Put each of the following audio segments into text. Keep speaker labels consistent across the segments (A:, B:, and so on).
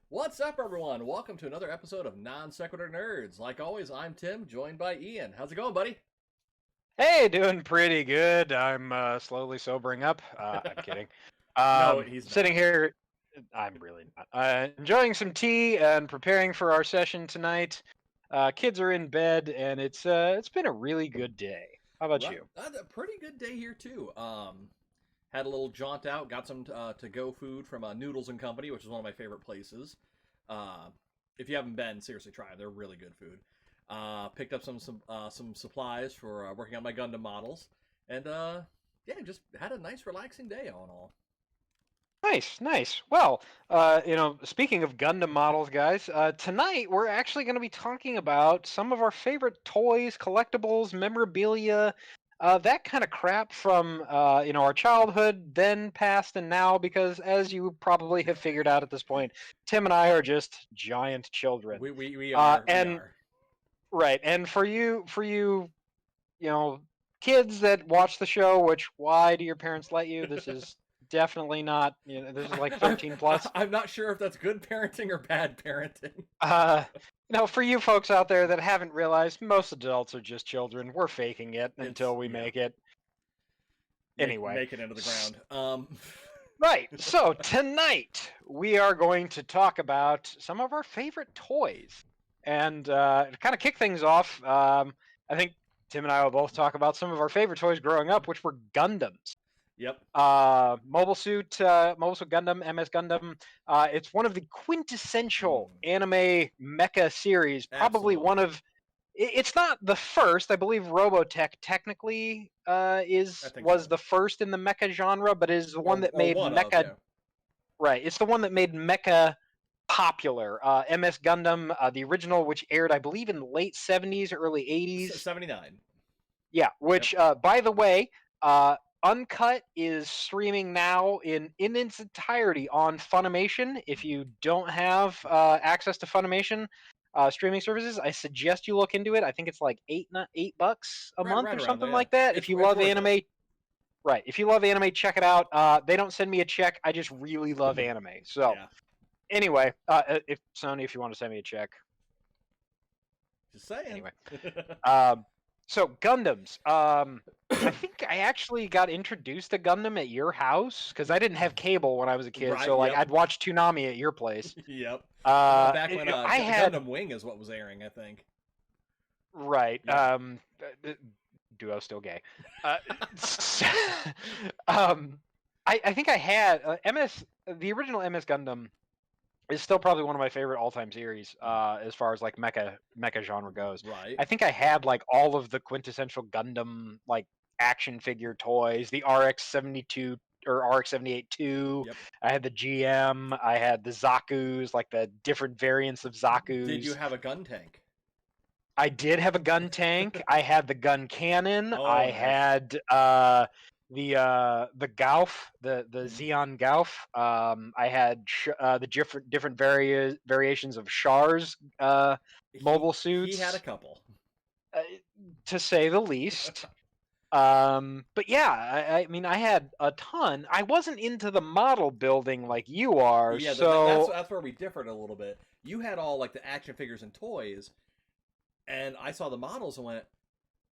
A: What's up, everyone? Welcome to another episode of Non Sequitur Nerds. Like always, I'm Tim, joined by Ian. How's it going, buddy?
B: Hey, doing pretty good. I'm slowly sobering up. I'm kidding.
A: No, he's
B: Sitting
A: not.
B: here, I'm really not. Enjoying some tea and preparing for our session tonight. Kids are in bed, and it's been a really good day. How about
A: Right,
B: you?
A: a pretty good day here too. Had a little jaunt out, got some to-go food from Noodles and Company, which is one of my favorite places. Uh, if you haven't been, seriously try them. They're really good food. Picked up some supplies for working on my Gundam models, and yeah, just had a nice, relaxing day all in all.
B: Nice, nice. Well, speaking of Gundam models, guys, tonight we're actually going to be talking about some of our favorite toys, collectibles, memorabilia, that kind of crap from our childhood, then, past, and now. Because as you probably have figured out at this point, Tim and I are just giant children.
A: We are we
B: And
A: are.
B: right, and you know, kids that watch the show, which why do your parents let you? This is definitely not, this is like 13 plus.
A: I'm not sure if that's good parenting or bad parenting.
B: Uh, for you folks out there that haven't realized, most adults are just children. We're faking it
A: It's
B: until we
A: yeah,
B: make it. Anyway,
A: make it into the ground.
B: right. So tonight we are going to talk about some of our favorite toys, and to kind of kick things off, I think Tim and I will both talk about some of our favorite toys growing up, which were Gundams.
A: Yep.
B: Mobile Suit Gundam, MS Gundam. It's one of the quintessential
A: Mm,
B: anime mecha series. Probably one
A: absolutely.
B: of. It's not the first. I believe Robotech technically
A: I
B: is
A: think
B: was
A: so.
B: the first in the mecha genre, but is the one that
A: Or
B: made
A: one of,
B: mecha
A: yeah.
B: right. It's the one that made mecha popular. MS Gundam, the original, which aired, I believe, in the late '70s, early '80s.
A: 79.
B: Yeah,
A: Yep.
B: which by the way, Uncut is streaming now in its entirety on Funimation. If you don't have access to Funimation streaming services, I suggest you look into it. I think it's like $8 a
A: Right,
B: month
A: right
B: or
A: around there,
B: something
A: yeah.
B: like that. If you
A: It's
B: love
A: worth it.
B: anime, right? If you love anime, check it out. They don't send me a check. I just really love anime. So
A: Yeah.
B: anyway, if Sony, if you want to send me a check,
A: Just saying.
B: anyway. Um, so Gundams. I think I actually got introduced to Gundam at your house because I didn't have cable when I was a kid.
A: Right,
B: So like
A: yep.
B: I'd watch Toonami at your place.
A: Yep. Back when
B: I had
A: Gundam Wing is what was airing, I think.
B: right.
A: Yep.
B: Duo still gay. Uh, um, I think I had MS. The original MS Gundam is still probably one of my favorite all-time series as far as like mecha genre goes.
A: Right.
B: I think I had like all of the quintessential Gundam like action figure toys, the RX-72 or RX-78 2.
A: Yep.
B: I had the GM, I had the Zaku's, like the different variants of
A: Did you
B: Zaku's.
A: have a gun tank?
B: I did have a gun tank. I had the gun cannon.
A: Oh,
B: I
A: nice.
B: had the Gauf, the
A: Mhm.
B: Xeon Gauf. I had the different variations of Char's mobile
A: He had a
B: suits,
A: couple.
B: uh, to say the least. But yeah, I mean, I had a ton. I wasn't into the model building like you are,
A: Yeah,
B: so
A: that's where we differed a little bit. You had all like the action figures and toys, and I saw the models and went,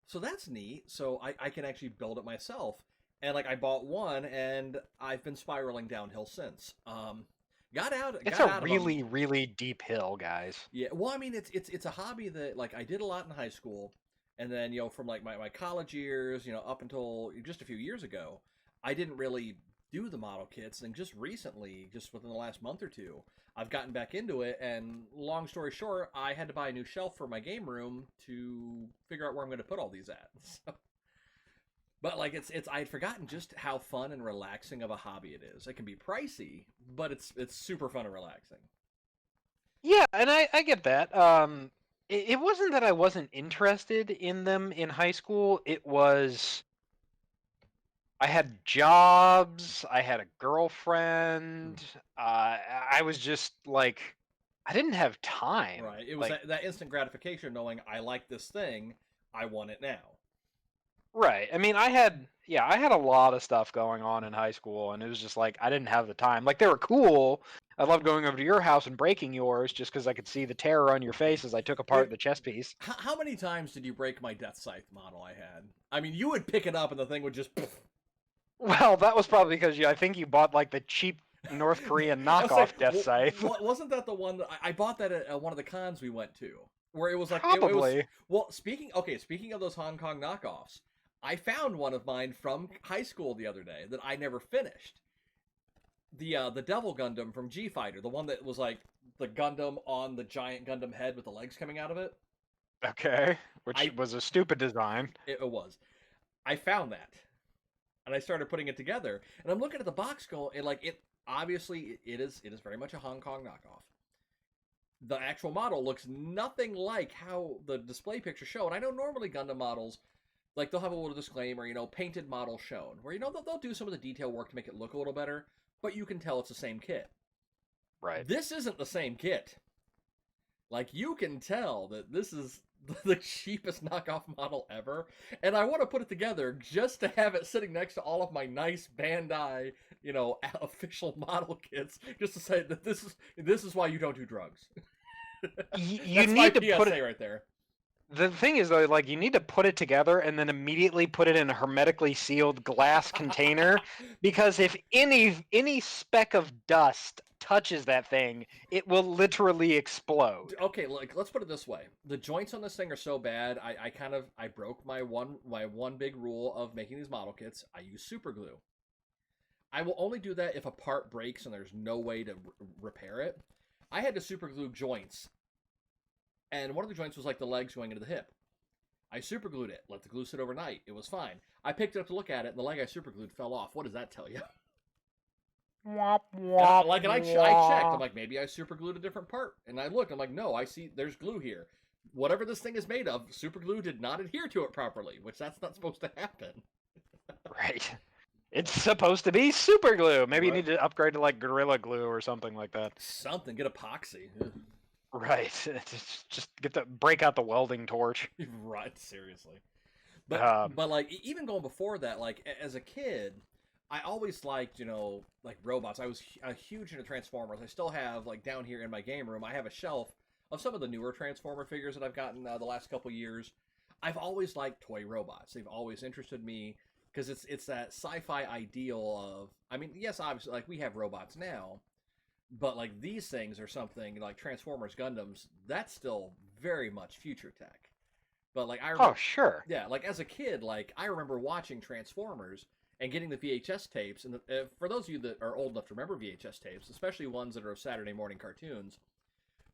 A: so that's neat. So I can actually build it myself. And like I bought one, and I've been spiraling downhill since.
B: it's
A: Got
B: a
A: out of them.
B: really, really deep hill, guys.
A: Yeah, well, I mean, it's a hobby that like I did a lot in high school, and then from like my college years, up until just a few years ago, I didn't really do the model kits, and just recently, just within the last month or two, I've gotten back into it. And long story short, I had to buy a new shelf for my game room to figure out where I'm going to put all these at. So, but like it's I had forgotten just how fun and relaxing of a hobby it is. It can be pricey, but it's super fun and relaxing.
B: Yeah, and I get that. It wasn't that I wasn't interested in them in high school. It was I had jobs, I had a girlfriend. I was just like, I didn't have time.
A: Right. It was
B: Like,
A: that instant gratification knowing I like this thing, I want it now.
B: right. I mean, I had a lot of stuff going on in high school, and it was just like I didn't have the time. Like, they were cool, I loved going over to your house and breaking yours just because I could see the terror on your face as I took apart
A: It,
B: the chess piece.
A: how many times did you break my Death Scythe model I had? I mean, you would pick it up and the thing would just.
B: Well, that was probably because I think you bought like the cheap North Korean
A: I was like,
B: knockoff Death Scythe.
A: wasn't that the one that I bought that at one of the cons we went to, where it was like it was.
B: Probably.
A: Well, speaking of those Hong Kong knockoffs, I found one of mine from high school the other day that I never finished. The Devil Gundam from G Fighter, the one that was like the Gundam on the giant Gundam head with the legs coming out of it.
B: Okay, which was a stupid design.
A: It was. I found that, and I started putting it together, and I'm looking at the box going, and like it obviously it is very much a Hong Kong knockoff. The actual model looks nothing like how the display pictures show, and I know normally Gundam models, like they'll have a little disclaimer, painted model shown, where they'll do some of the detail work to make it look a little better, but you can tell it's the same kit.
B: Right.
A: This isn't the same kit. Like, you can tell that this is the cheapest knockoff model ever, and I want to put it together just to have it sitting next to all of my nice Bandai, official model kits, just to say that this is why you don't do drugs.
B: You need to put it
A: right there.
B: The thing is, though, like, you need to put it together and then immediately put it in a hermetically sealed glass container, because if any speck of dust touches that thing, it will literally explode.
A: Okay, like, let's put it this way: the joints on this thing are so bad. I broke my one big rule of making these model kits. I use super glue. I will only do that if a part breaks and there's no way to repair it. I had to super glue joints. And one of the joints was like the legs going into the hip. I super glued it, let the glue sit overnight. It was fine. I picked it up to look at it, and the leg I super glued fell off. What does that tell you? I checked. I'm like, maybe I super glued a different part. And I looked. I'm like, no, I see there's glue here. Whatever this thing is made of, super glue did not adhere to it properly, which that's not supposed to happen.
B: Right. It's supposed to be super glue. Maybe
A: Right.
B: you need to upgrade to like Gorilla Glue or something like that.
A: Something. Get epoxy.
B: Right. Just break out the welding torch.
A: Right. Seriously. But like even going before that, like as a kid, I always liked like robots. I was huge into Transformers. I still have like down here in my game room. I have a shelf of some of the newer Transformer figures that I've gotten the last couple years. I've always liked toy robots. They've always interested me because it's that sci-fi ideal of. I mean, yes, obviously, like we have robots now, but like these things are something like Transformers, Gundams. That's still very much future tech. But like I remember,
B: Oh, sure.
A: yeah, like as a kid, like I remember watching Transformers and getting the VHS tapes. And for those of you that are old enough to remember VHS tapes, especially ones that are of Saturday morning cartoons,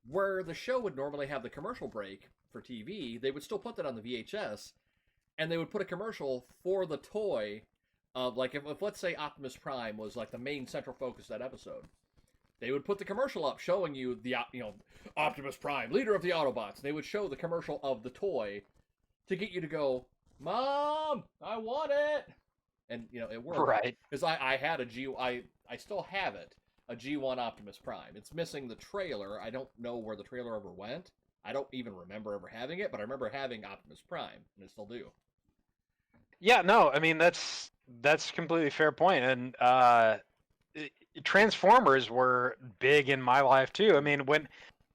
A: where the show would normally have the commercial break for TV, they would still put that on the VHS, and they would put a commercial for the toy of like if let's say Optimus Prime was like the main central focus of that episode. They would put the commercial up showing you the Optimus Prime, leader of the Autobots. They would show the commercial of the toy to get you to go, Mom, I want it. And it worked.
B: Right.
A: Because I had I still have it, a G1 Optimus Prime. It's missing the trailer. I don't know where the trailer ever went. I don't even remember ever having it, but I remember having Optimus Prime, and I still do.
B: Yeah, no, I mean that's a completely fair point. And Transformers were big in my life too. I mean,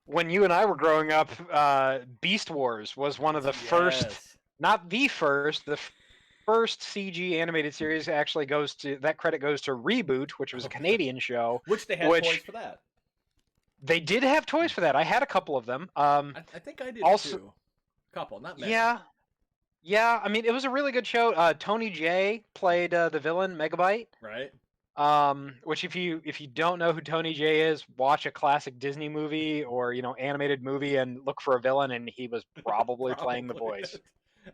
B: when you and I were growing up, Beast Wars was one of the first, not the first, the first CG animated series. Actually credit goes to Reboot, which was a Canadian show.
A: Which they had toys for that.
B: They did have toys for that. I had a couple of them.
A: I think I did also, too. A couple, not many.
B: Yeah. I mean, it was a really good show. Tony Jay played the villain Megabyte.
A: Right.
B: Which if you don't know who Tony Jay is, watch a classic Disney movie or animated movie and look for a villain, and he was probably playing the voice.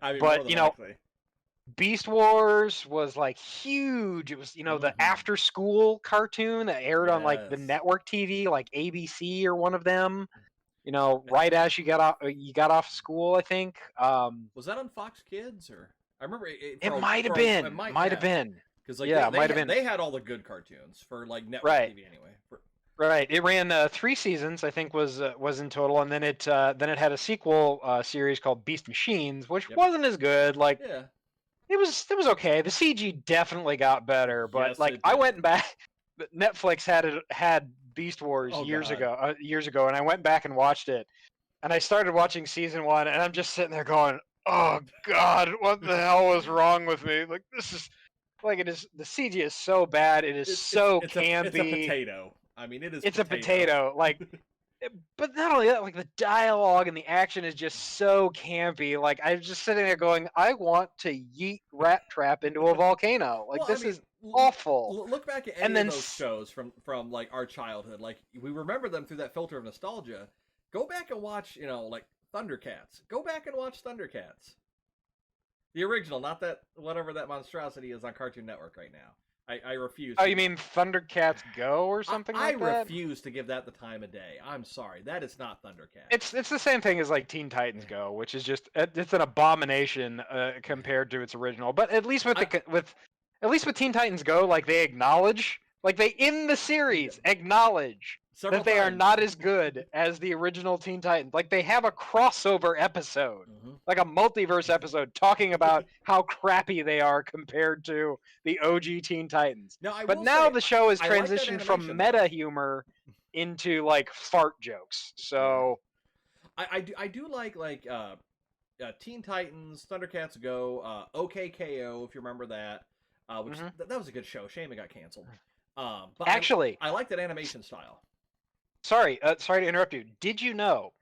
A: I mean,
B: but
A: likely.
B: Beast Wars was like huge. It was the after school cartoon that aired on like the network TV, like ABC or one of them. Right as you got off school, I think.
A: Was that on Fox Kids or? I remember it
B: might have been. Might have been.
A: Because like they had all the good cartoons for like network TV anyway.
B: Right. It ran 3 seasons, I think was in total, and then it had a sequel series called Beast Machines, which wasn't as good. Like it was okay. The CG definitely got better, but I went back. Netflix had Beast Wars
A: Oh God.
B: years ago, and I went back and watched it, and I started watching season 1, and I'm just sitting there going, "Oh God, what the hell was wrong with me? Like this is like it is. The CG is so bad. It is so
A: It's a
B: campy.
A: potato. I mean, it is
B: It's a
A: potato.
B: potato. Like but not only that, like the dialogue and the action is just so campy. Like I'm just sitting there going, I want to yeet Rat Trap into a volcano. Like
A: Well, I
B: this
A: mean,
B: is awful.
A: look back at
B: And
A: any of
B: then
A: those shows from like our childhood. Like we remember them through that filter of nostalgia. Go back and watch, like Thundercats. Go back and watch Thundercats. The original, not that whatever that monstrosity is on Cartoon Network right now. I refuse.
B: oh,
A: To
B: you mean Thundercats Go or something
A: I
B: like that?
A: refuse to give that the time of day. I'm sorry, that is not Thundercats.
B: It's the same thing as like Teen Titans Go, which is just it's an abomination compared to its original. But at least with
A: I,
B: at least with Teen Titans Go, like they acknowledge, like they in the
A: yeah,
B: series acknowledge
A: several
B: that they are
A: times.
B: not as good as the original Teen Titans. Like they have a crossover episode,
A: Mhm.
B: like a multiverse episode, talking about how crappy they are compared to the OG Teen Titans.
A: Now I
B: But
A: will
B: now
A: say
B: the show has
A: I like that
B: transitioned from
A: animation though.
B: meta humor into like fart jokes.
A: Yeah,
B: So
A: I do Teen Titans, Thundercats Go, OKKO if you remember that, which
B: mhm.
A: that was a good show. Shame it got canceled. But
B: Actually,
A: I like that animation style.
B: sorry to interrupt you. Did you know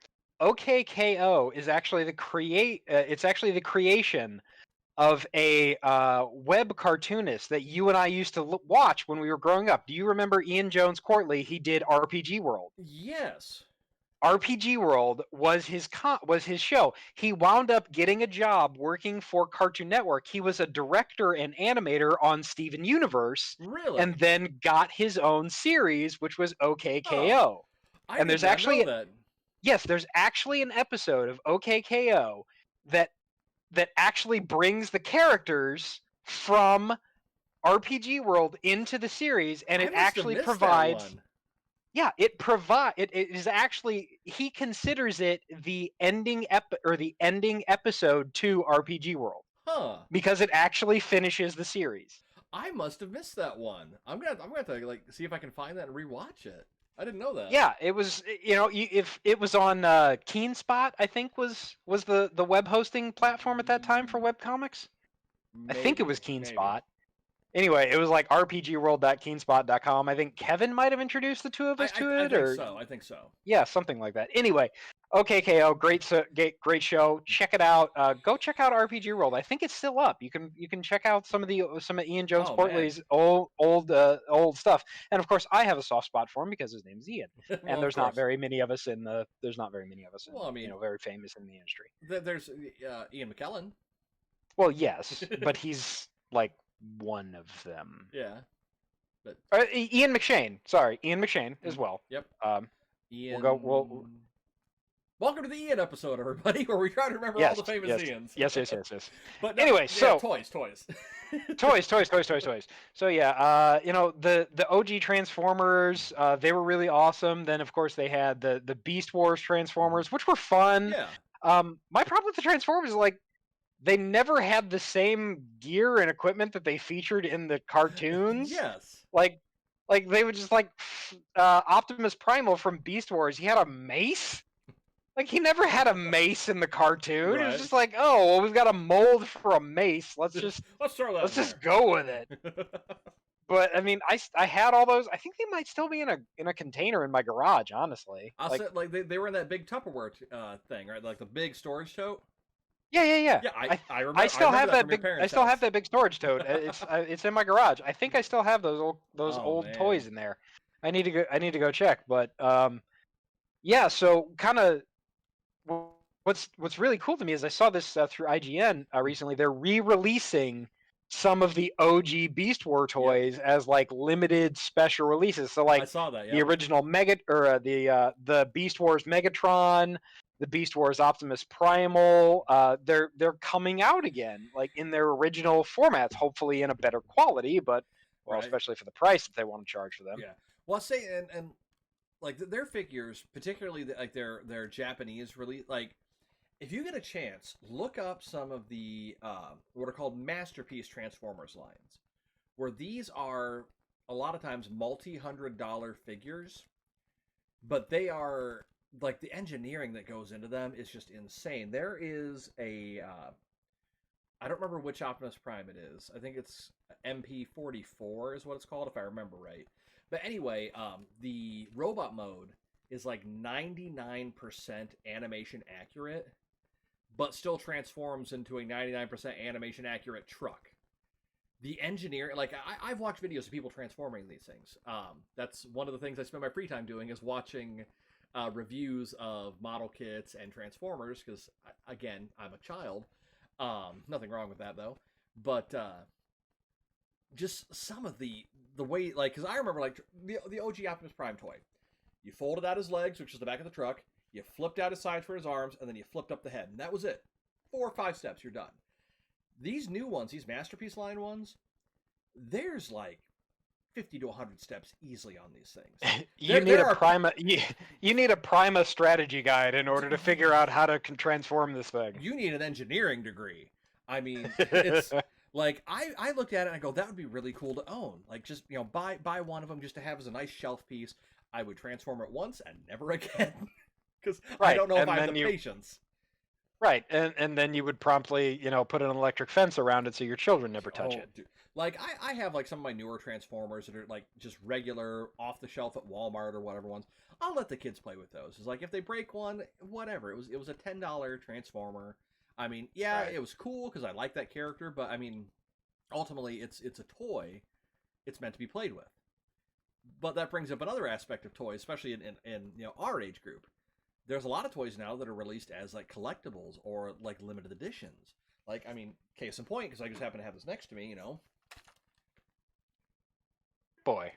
B: OKKO is actually it's actually the creation of a web cartoonist that you and I used to watch when we were growing up. Do you remember Ian Jones Quartley? He did RPG World.
A: Yes.
B: RPG World was his show. He wound up getting a job working for Cartoon Network. He was a director and animator on Steven Universe, and
A: Really?
B: then got his own series, which was
A: Huh.
B: OKKO.
A: I
B: And
A: did not know that.
B: there's actually an episode of OKKO that actually brings the characters from RPG World into the series, and
A: I
B: it
A: must have
B: actually
A: missed that
B: provides
A: one.
B: it is actually, he considers it the ending episode to RPG World
A: Huh.
B: because it actually finishes the series.
A: I must have missed that one. I'm gonna have to like see if I can find that and rewatch it. I didn't know that.
B: Yeah, it was, if it was on KeenSpot, I think was the web hosting platform at that time for webcomics. I think it was
A: Maybe.
B: KeenSpot. Anyway, it was like rpgworld.keenspot.com. I think Kevin might have introduced the two of us to
A: I
B: it,
A: think
B: or
A: so. I think so.
B: yeah, something like that. Anyway, OKKO, great show. Check it out. Go check out RPG World. I think it's still up. You can check out some of Ian Jones
A: Oh man.
B: Quartley's old stuff. And of course, I have a soft spot for him because his name's Ian.
A: Well,
B: And
A: of course.
B: there's not very many of us in,
A: Well, I mean,
B: very famous in the industry.
A: there's Ian McKellen.
B: Well, yes, but he's like one of them.
A: Yeah, but
B: Ian McShane. Sorry, Ian McShane as
A: mm,
B: well.
A: yep.
B: We'll
A: Ian.
B: go. We'll
A: Welcome to the Ian episode, everybody, where we try to remember all
B: yes,
A: the famous
B: yes,
A: Ians.
B: yes.
A: But no,
B: Anyway,
A: yeah,
B: so
A: toys.
B: toys. So yeah, the OG Transformers, they were really awesome. Then of course they had the Beast Wars Transformers, which were fun.
A: Yeah.
B: My problem with the Transformers is like they never had the same gear and equipment that they featured in the cartoons.
A: Yes.
B: Like they would just like Optimus Primal from Beast Wars. He had a mace. Like he never had a mace in the cartoon. It was
A: Right.
B: just like, oh, well, we've got a mold for a mace.
A: Let's throw that.
B: Let's
A: in
B: just go with it.
A: there.
B: But I mean, I had all those. I think they might still be in a container in my garage. Honestly,
A: I'll
B: like
A: say like they were in that big Tupperware thing, right? Like the big storage tote.
B: yeah.
A: Yeah, I remember.
B: I still have
A: that
B: that
A: from your
B: big. I
A: parents'
B: still have
A: house.
B: that big storage tote. It's in my garage. I think I still have those
A: Oh
B: old
A: man.
B: toys in there. I need to go check. But yeah. So kind of what's really cool to me is I saw this through IGN recently. They're re-releasing some of the OG Beast War
A: Yep.
B: toys as like limited special releases. So
A: I
B: like
A: saw that.
B: the
A: Yep.
B: original the Beast Wars Megatron, the Beast Wars Optimus Primal, they're coming out again, like in their original formats, hopefully in a better quality, but well,
A: Right.
B: especially for the price that they want to charge for them.
A: Yeah. Well, I say and like their figures, particularly like their Japanese release, like if you get a chance, look up some of the what are called masterpiece Transformers lines, where these are a lot of times multi-$100 figures but they are like the engineering that goes into them is just insane. There is a I don't remember which Optimus Prime it is. I think it's MP44 is what it's called if I remember right. But anyway, the robot mode is like 99% animation accurate, but still transforms into a 99% animation accurate truck. The engineering, like I've watched videos of people transforming these things. That's one of the things I spend my free time doing is watching reviews of model kits and transformers because again I'm a child. Nothing wrong with that though, but just some of the way, like, because I remember like the OG Optimus Prime toy. You folded out his legs, which is the back of the truck. You flipped out his sides for his arms, and then you flipped up the head, and that was it. 4 or 5 steps, you're done. These new ones, these Masterpiece line ones, there's like 50 to 100 steps easily on these things.
B: You need a Prima. You need a Prima strategy guide in order to figure out how to transform this thing.
A: You need an engineering degree. I mean, it's like I looked at it and I go, that would be really cool to own. Like, just buy one of them just to have as a nice shelf piece. I would transform it once and never again because I don't know if I have the patience.
B: Right, and then you would promptly, put an electric fence around it so your children never touch it.
A: Dude. Like, I have, like, some of my newer Transformers that are, like, just regular, off-the-shelf at Walmart or whatever ones. I'll let the kids play with those. It's like, if they break one, whatever. It was a $10 Transformer. I mean, yeah, right. It was cool because I like that character, but, I mean, ultimately, it's a toy. It's meant to be played with. But that brings up another aspect of toys, especially in our age group. There's a lot of toys now that are released as like collectibles or like limited editions. Like, I mean, case in point, because I just happen to have this next to me, Pip-Boy,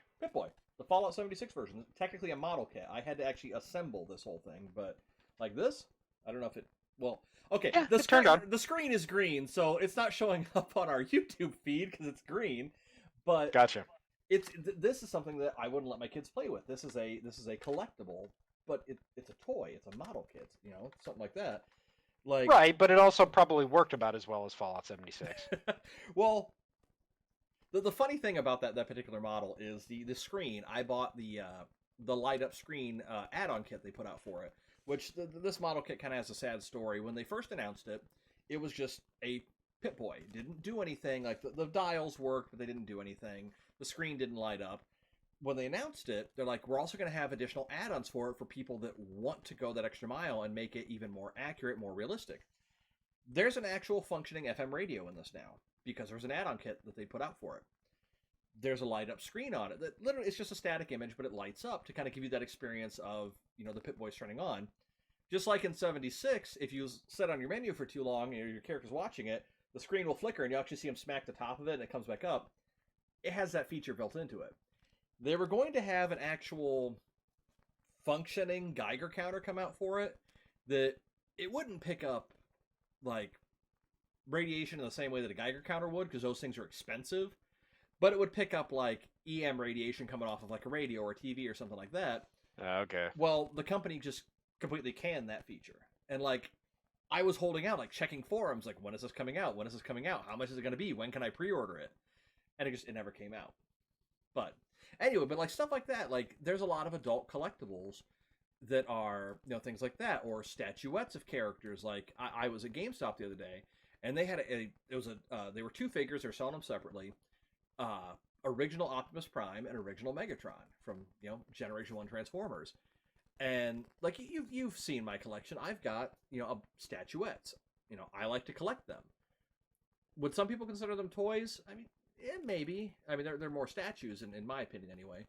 A: the Fallout 76 version. Technically a model kit. I had to actually assemble this whole thing, but like this, I don't know if it. Well, okay,
B: yeah, the
A: screen is green, so it's not showing up on our YouTube feed because it's green. But
B: gotcha.
A: This is something that I wouldn't let my kids play with. This is a collectible. But it's a toy. It's a model kit, something like that. Like
B: right, but it also probably worked about as well as Fallout 76.
A: Well, the funny thing about that particular model is the screen. I bought the light up screen add-on kit they put out for it, which this model kit kind of has a sad story. When they first announced it, it was just a Pip-Boy. Didn't do anything. Like the dials worked, but they didn't do anything. The screen didn't light up. When they announced it, they're like, we're also going to have additional add-ons for it for people that want to go that extra mile and make it even more accurate, more realistic. There's an actual functioning FM radio in this now because there's an add-on kit that they put out for it. There's a light-up screen on it that literally it's just a static image, but it lights up to kind of give you that experience of, the Pip-Boy turning on. Just like in 76, if you set on your menu for too long and your character's watching it, the screen will flicker and you actually see him smack the top of it and it comes back up. It has that feature built into it. They were going to have an actual functioning Geiger counter come out for it that it wouldn't pick up like radiation in the same way that a Geiger counter would because those things are expensive, but it would pick up like EM radiation coming off of like a radio or a TV or something like that.
B: Okay.
A: Well, the company just completely canned that feature. And like I was holding out, like checking forums, like when is this coming out? When is this coming out? How much is it going to be? When can I pre-order it? And it never came out. But anyway, but like stuff like that, like there's a lot of adult collectibles that are, things like that, or statuettes of characters. Like I was at GameStop the other day, and they had they were 2 figures. They're selling them separately. Original Optimus Prime and original Megatron from Generation 1 Transformers. And like you've seen my collection. I've got statuettes. I like to collect them. Would some people consider them toys? I mean. Yeah, maybe. I mean, they're more statues, in my opinion, anyway.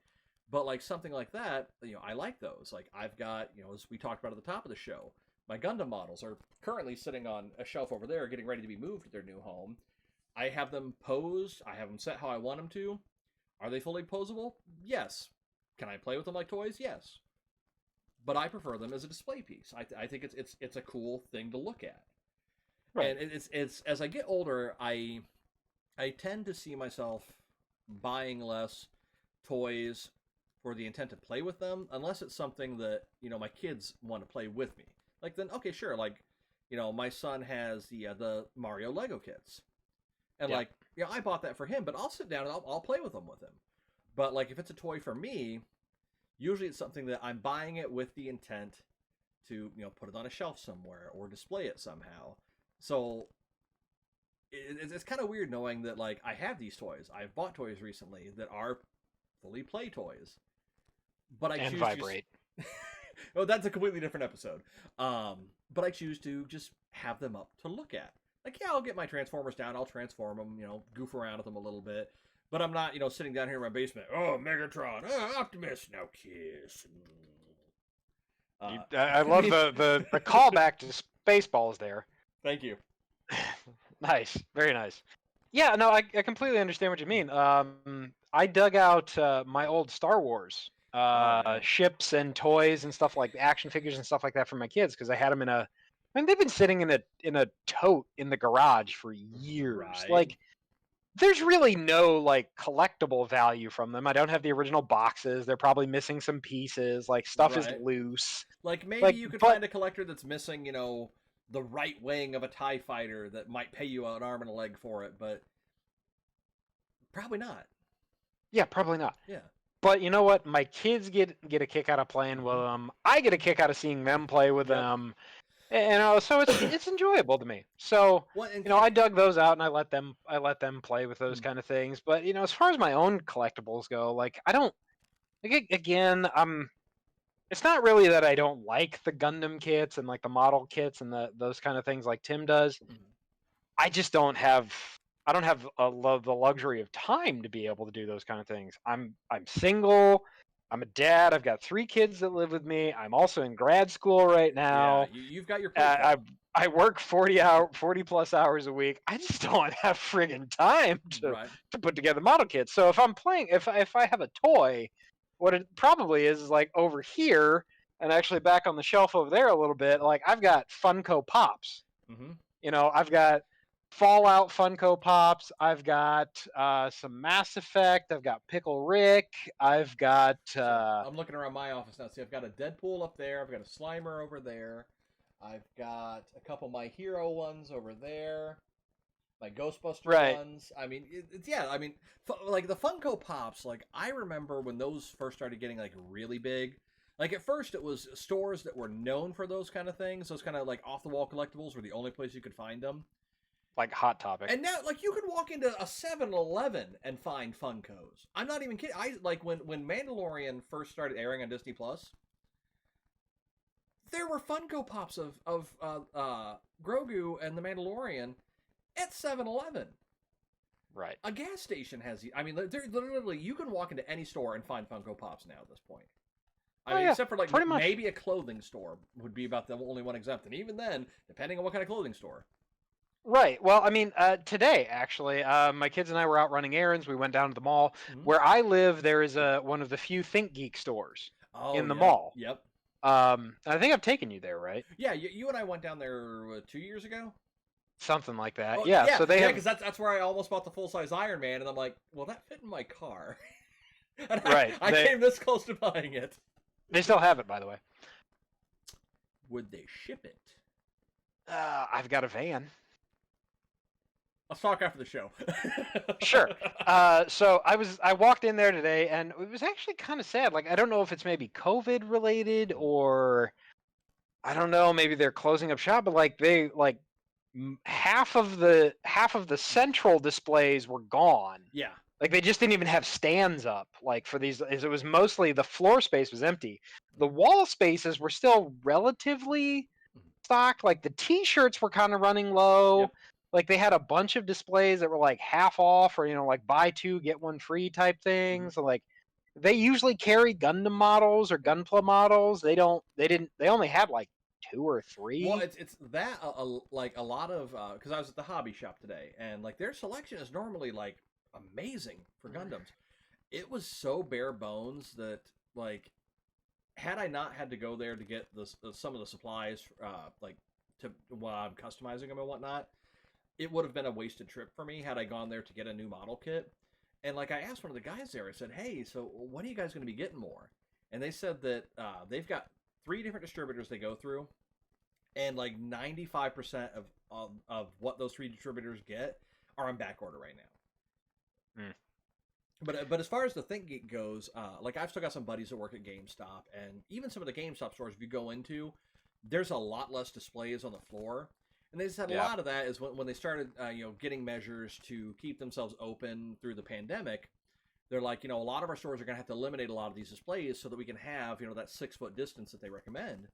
A: But, like, something like that, I like those. Like, I've got, as we talked about at the top of the show, my Gundam models are currently sitting on a shelf over there, getting ready to be moved to their new home. I have them posed. I have them set how I want them to. Are they fully posable? Yes. Can I play with them like toys? Yes. But I prefer them as a display piece. I think it's a cool thing to look at. Right. And it's as I get older, I tend to see myself buying less toys for the intent to play with them, unless it's something that, my kids want to play with me. Like, then, okay, sure, like, my son has the Mario Lego kits. And, like, I bought that for him, but I'll sit down and I'll play with them with him. But, like, if it's a toy for me, Usually it's something that I'm buying it with the intent to, put it on a shelf somewhere or display it somehow. So it's kind of weird knowing that like I have these toys. I've bought toys recently that are fully play toys, but I
B: And
A: choose
B: vibrate.
A: to. Oh, that's a completely different episode. But I choose to just have them up to look at. Like, yeah, I'll get my Transformers down. I'll transform them. Goof around with them a little bit. But I'm not, sitting down here in my basement. Oh, Megatron. Oh, Optimus. Now kiss.
B: I love the callback to Spaceballs there.
A: Thank you.
B: Nice, very nice. Yeah, no, I completely understand what you mean. I dug out my old Star Wars
A: Oh yeah.
B: ships and toys and stuff like action figures and stuff like that for my kids because I had them in a. I mean, they've been sitting in a tote in the garage for years.
A: Right.
B: Like, there's really no like collectible value from them. I don't have the original boxes. They're probably missing some pieces. Like, stuff is
A: Right.
B: loose.
A: Like maybe
B: Like,
A: you could
B: but
A: find a collector that's missing, the right wing of a TIE fighter that might pay you an arm and a leg for it, but probably not.
B: yeah, probably not.
A: Yeah.
B: But you know what? My kids get a kick out of playing with them. I get a kick out of seeing them play with
A: Yep.
B: them. And so it's enjoyable to me. So
A: Well, and
B: I dug those out and I let them play with those
A: Mm.
B: kind of things. But as far as my own collectibles go, like I don't again, it's not really that I don't like the Gundam kits and like the model kits and those kind of things like Tim does. I just don't have the luxury of time to be able to do those kind of things. I'm single. I'm a dad. I've got 3 kids that live with me. I'm also in grad school right now.
A: Yeah, you've got your plate full.
B: I work 40 plus hours a week. I just don't have friggin' time to
A: Right.
B: put together model kits. So if I'm playing, if I have a toy, what it probably is like over here and actually back on the shelf over there a little bit. Like I've got Funko Pops.
A: Mm-hmm.
B: I've got Fallout Funko Pops. I've got some Mass Effect. I've got Pickle Rick. I've got.
A: So I'm looking around my office now. See, I've got a Deadpool up there. I've got a Slimer over there. I've got a couple of My Hero ones over there. My Ghostbuster ones. I mean, yeah. I mean, like the Funko Pops. Like I remember when those first started getting like really big. Like at first, it was stores that were known for those kind of things. Those kind of like off the wall collectibles were the only place you could find them.
B: Like Hot Topic.
A: And now, like, you can walk into a 7-Eleven and find Funkos. I'm not even kidding. I like when Mandalorian first started airing on Disney Plus. There were Funko Pops of Grogu and the Mandalorian at 7-Eleven.
B: Right.
A: A gas station has. I mean, they're literally you can walk into any store and find Funko Pops now at this point. I mean, except for like maybe a clothing store would be about the only one exempt, and even then, depending on what kind of clothing store.
B: Right. Well, I mean, today actually, my kids and I were out running errands. We went down to the mall.
A: Mm-hmm.
B: Where I live, there is one of the few Think Geek stores in the mall.
A: Yep.
B: I think I've taken you there, right?
A: Yeah, you and I went down there 2 years ago.
B: Something like that.
A: Oh,
B: yeah. So they have
A: because that's where I almost bought the full size Iron Man, and I'm like, well, that fit in my car. And
B: right.
A: I came this close to buying it.
B: They still have it, by the way.
A: Would they ship it?
B: I've got a van.
A: Let's talk after the show.
B: Sure. So I walked in there today, and it was actually kind of sad. Like I don't know if it's maybe COVID related or I don't know. Maybe they're closing up shop, but like half of the central displays were gone.
A: Yeah.
B: Like they just didn't even have stands up. Like for these, it was mostly the floor space was empty. The wall spaces were still relatively stocked. Like the T-shirts were kind of running low.
A: Yep.
B: Like they had a bunch of displays that were like half off or like buy 2 get 1 free type things. So like they usually carry Gundam models or Gunpla models. They only had like 2 or 3.
A: Well, it's that like a lot of because I was at the hobby shop today, and like their selection is normally like amazing for Gundams. It was so bare bones that like had I not had to go there to get some of the supplies like to while I'm customizing them and whatnot, it would have been a wasted trip for me had I gone there to get a new model kit. And like I asked one of the guys there, I said, "Hey, so when are you guys going to be getting more?" And they said that they've got 3 different distributors they go through, and like 95% of what those 3 distributors get are on back order right now. But as far as the ThinkGeek goes, like I've still got some buddies that work at GameStop, and even some of the GameStop stores, if you go into, there's a lot less displays on the floor, and they said a
B: Yeah.
A: lot of that is when they started, getting measures to keep themselves open through the pandemic. They're like, a lot of our stores are going to have to eliminate a lot of these displays so that we can have, that 6 foot distance that they recommend.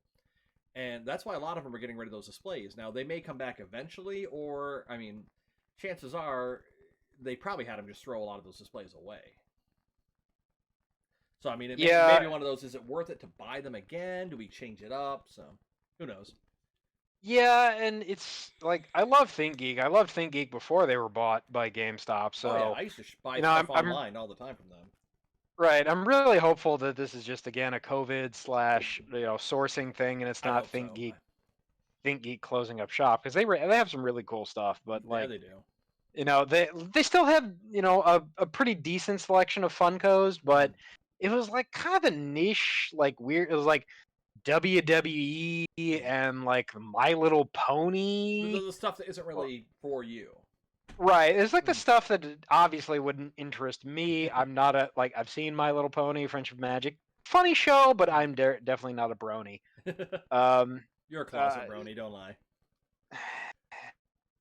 A: And that's why a lot of them are getting rid of those displays. Now, they may come back eventually, or, I mean, chances are they probably had them just throw a lot of those displays away. So, I mean, it may
B: Yeah,
A: be one of those, is it worth it to buy them again? Do we change it up? So, who knows?
B: yeah, and it's like I love ThinkGeek. I loved ThinkGeek before they were bought by GameStop.
A: Oh, yeah,
B: So,
A: I used to buy
B: you know, I'm
A: stuff
B: I'm
A: online all the time from them.
B: right. I'm really hopeful that this is just again a COVID slash sourcing thing, and it's
A: I
B: not
A: hope so.
B: ThinkGeek closing up shop because they have some really cool stuff. But
A: Yeah,
B: like
A: they do.
B: they still have a pretty decent selection of Funkos, but it was like kind of a niche, like weird. It was like WWE and like My Little Pony.
A: The stuff that isn't really for you.
B: Right. It's like the
A: Mm.
B: stuff that obviously wouldn't interest me. I'm not a like I've seen My Little Pony, Friendship of Magic. Funny show, but I'm definitely not a brony. Um
A: You're a
B: uh
A: closet brony, don't lie.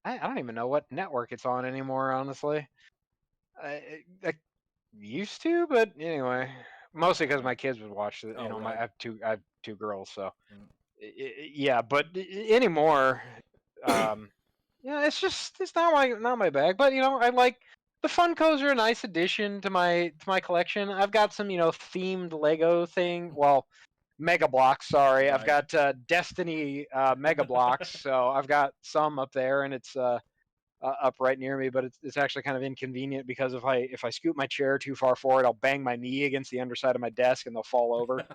B: I don't even know what network it's on anymore, honestly. I used to, but anyway, mostly because my kids would watch it.
A: Oh,
B: My
A: really?
B: I have two girls, so
A: Mm.
B: yeah. But anymore, um, yeah, it's not my bag. But I like the Funkos are a nice addition to my collection. I've got some themed Lego thing. Well, Mega Blocks. Sorry, I've
A: Right.
B: got Destiny Mega Blocks. So I've got some up there, and it's up right near me. But it's actually kind of inconvenient because if I scoot my chair too far forward, I'll bang my knee against the underside of my desk, and they'll fall over.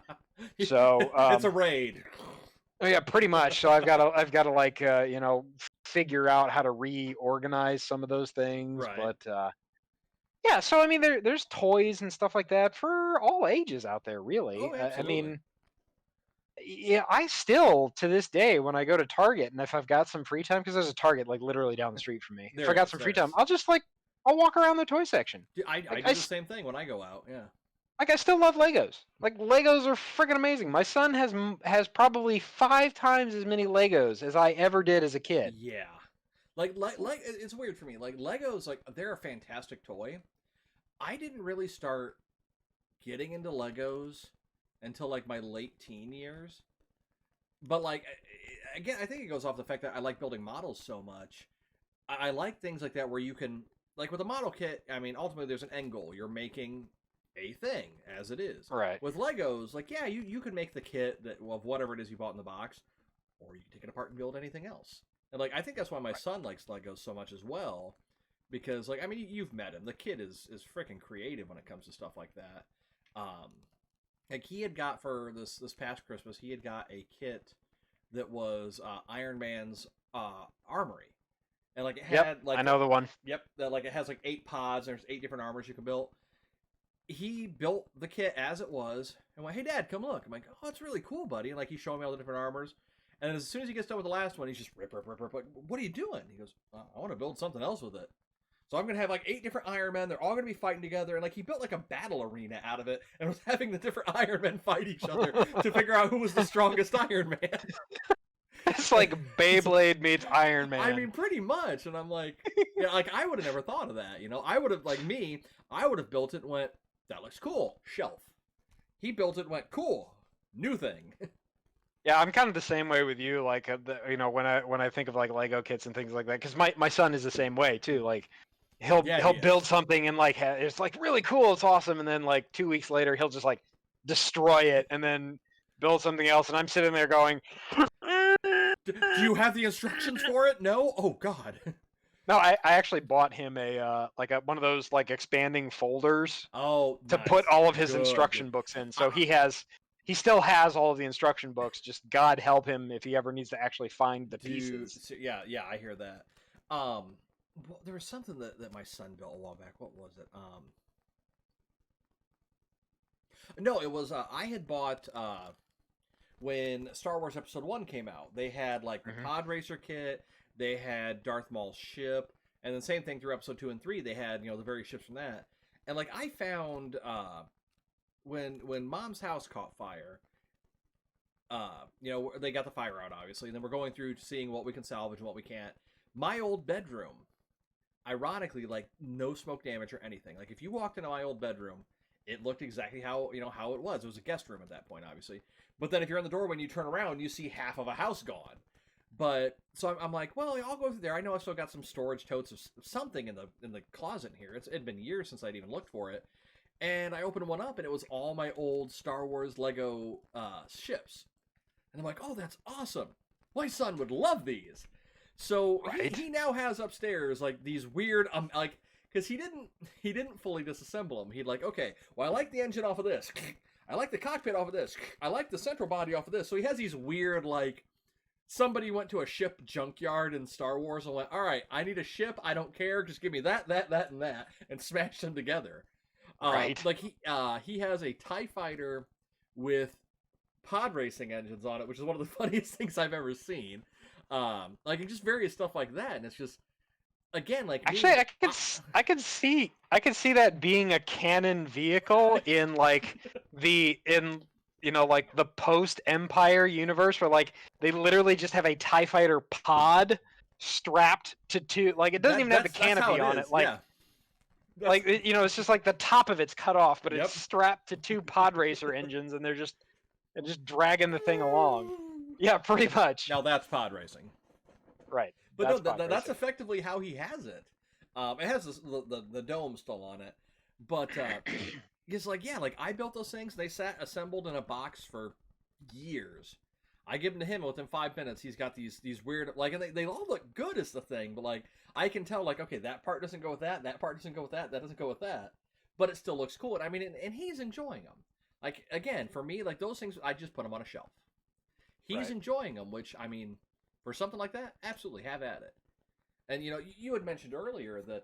B: So
A: It's a raid.
B: oh, yeah, pretty much. So I've got to like figure out how to reorganize some of those things.
A: Right.
B: But yeah, so I mean there's toys and stuff like that for all ages out there, really.
A: Oh,
B: I
A: absolutely.
B: mean, yeah, I still to this day when I go to Target and if I've got some free time because there's a Target like literally down the street from me. If I
A: There
B: got
A: is.
B: some
A: There
B: free time,
A: is.
B: I'll walk around the toy section.
A: I
B: Like
A: do the same thing when I go out. Yeah.
B: I still love Legos. Like Legos are freaking amazing. My son has probably 5 times as many Legos as I ever did as a kid.
A: Yeah. Like it's weird for me. Like Legos, like they're a fantastic toy. I didn't really start getting into Legos until like my late teen years. But like again, I think it goes off the fact that I like building models so much. I like things like that where you can like with a model kit. I mean, ultimately, there's an end goal. You're making a thing as it is.
B: Right.
A: With Legos, like yeah, you can make the kit of whatever it is you bought in the box, or you can take it apart and build anything else. And like I think that's why my son likes Legos so much as well, because like I mean you've met him. The kid is freaking creative when it comes to stuff like that. Um, like he had got for this past Christmas, he had got a kit that was Iron Man's armory, and like it
B: Yep.
A: had like
B: I know the one.
A: yep, that like it has like 8 pods. And there's 8 different armors you can build. He built the kit as it was, and went, "Hey, Dad, come look." I'm like, "Oh, it's really cool, buddy." And like he's showing me all the different armors, and as soon as he gets done with the last one, he's just rip, rip, rip, rip. Like, what are you doing? He goes, I want to build something else with it. So I'm gonna have like 8 different Iron Men. They're all gonna be fighting together, and like he built like a battle arena out of it, and was having the different Iron Men fight each other to figure out who was the strongest Iron Man.
B: It's like Beyblade meets Iron
A: I
B: Man.
A: mean, pretty much. And I'm like, yeah, like I would have never thought of that. I would have like me. I would have built it and went, that looks cool. Shelf. He built it and went, cool. New thing.
B: Yeah, I'm kind of the same way with you. Like, when I think of like Lego kits and things like that, because my son is the same way too. Like, he'll
A: Yeah,
B: he'll
A: he
B: build
A: is.
B: something and like it's like really cool, it's awesome, and then like 2 weeks later he'll just like destroy it and then build something else, and I'm sitting there going,
A: Do you have the instructions for it? No. Oh God.
B: no, I actually bought him a like one of those like expanding folders
A: Oh,
B: to
A: nice.
B: put all of his
A: Good. Good.
B: instruction books in. So
A: Uh,
B: he still has all of the instruction books. Just God help him if he ever needs to actually find the
A: Dude,
B: pieces.
A: so, yeah, I hear that. Well, there was something that my son built a while back. What was it? No, it was I had bought when Star Wars Episode 1 came out. They had like the
B: Hmm.
A: Pod Racer kit, they had Darth Maul's ship, and then same thing through Episode 2 and 3. They had the various ships from that. And like I found when Mom's house caught fire, they got the fire out obviously, and then we're going through seeing what we can salvage and what we can't. My old bedroom, ironically, like no smoke damage or anything. Like if you walked into my old bedroom, it looked exactly how it was. It was a guest room at that point, obviously. But then if you're in the door when you turn around, you see half of a house gone. But so I'm like, well, I'll go through there. I know I've still got some storage totes of something in the closet in here. It'd been years since I'd even looked for it, and I opened one up, and it was all my old Star Wars Lego ships. And I'm like, oh, that's awesome. My son would love these. So
B: Right.
A: he now has upstairs like these weird like because he didn't fully disassemble them. He'd like, okay, well I like the engine off of this. I like the cockpit off of this. I like the central body off of this. So he has these weird like somebody went to a ship junkyard in Star Wars and went, all right, I need a ship. I don't care. Just give me that, and that, and smash them together.
B: Right.
A: Like he has a TIE fighter with pod racing engines on it, which is one of the funniest things I've ever seen. Like just various stuff like that, and it's just again like
B: Actually, I can see that being a canon vehicle in like like the post Empire universe where like they literally just have a TIE fighter pod strapped to two, like it doesn't even have the canopy on it, like
A: yeah.
B: it's just like the top of it's cut off, but
A: Yep.
B: it's strapped to two pod racer engines, and they're just dragging the thing along. Yeah, pretty much.
A: Now that's pod racing.
B: Right.
A: But
B: That's
A: no, that's effectively how he has it. It has the dome still on it, but it's like like I built those things. They sat assembled in a box for years. I give them to him within 5 minutes. He's got these weird like, and they all look good as the thing, but like I can tell like okay that part doesn't go with that, that part doesn't go with that, that doesn't go with that, but it still looks cool. And I mean, and he's enjoying them. Like again, for me, like those things, I just put them on a shelf. He's enjoying them, which I mean. For something like that, absolutely have at it. And you had mentioned earlier that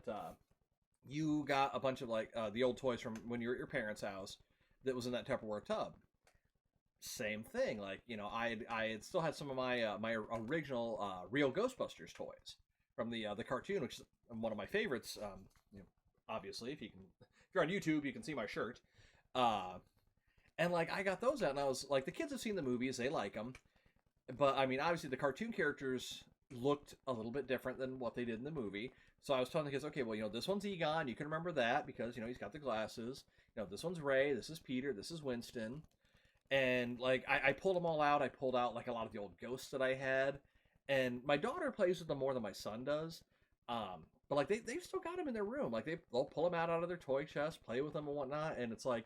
A: you got a bunch of like the old toys from when you were at your parents' house that was in that Tupperware tub. Same thing, like I had still had some of my my original real Ghostbusters toys from the cartoon, which is one of my favorites. Obviously, if you're on YouTube, you can see my shirt. And like I got those out, and I was like, the kids have seen the movies, they like them. But I mean, obviously, the cartoon characters looked a little bit different than what they did in the movie. So I was telling the kids, okay, well, this one's Egon. You can remember that because he's got the glasses. This one's Ray. This is Peter. This is Winston. And like I pulled them all out. I pulled out like a lot of the old ghosts that I had. And my daughter plays with them more than my son does. But like they've still got them in their room. Like they'll pull them out of their toy chest, play with them and whatnot. And it's like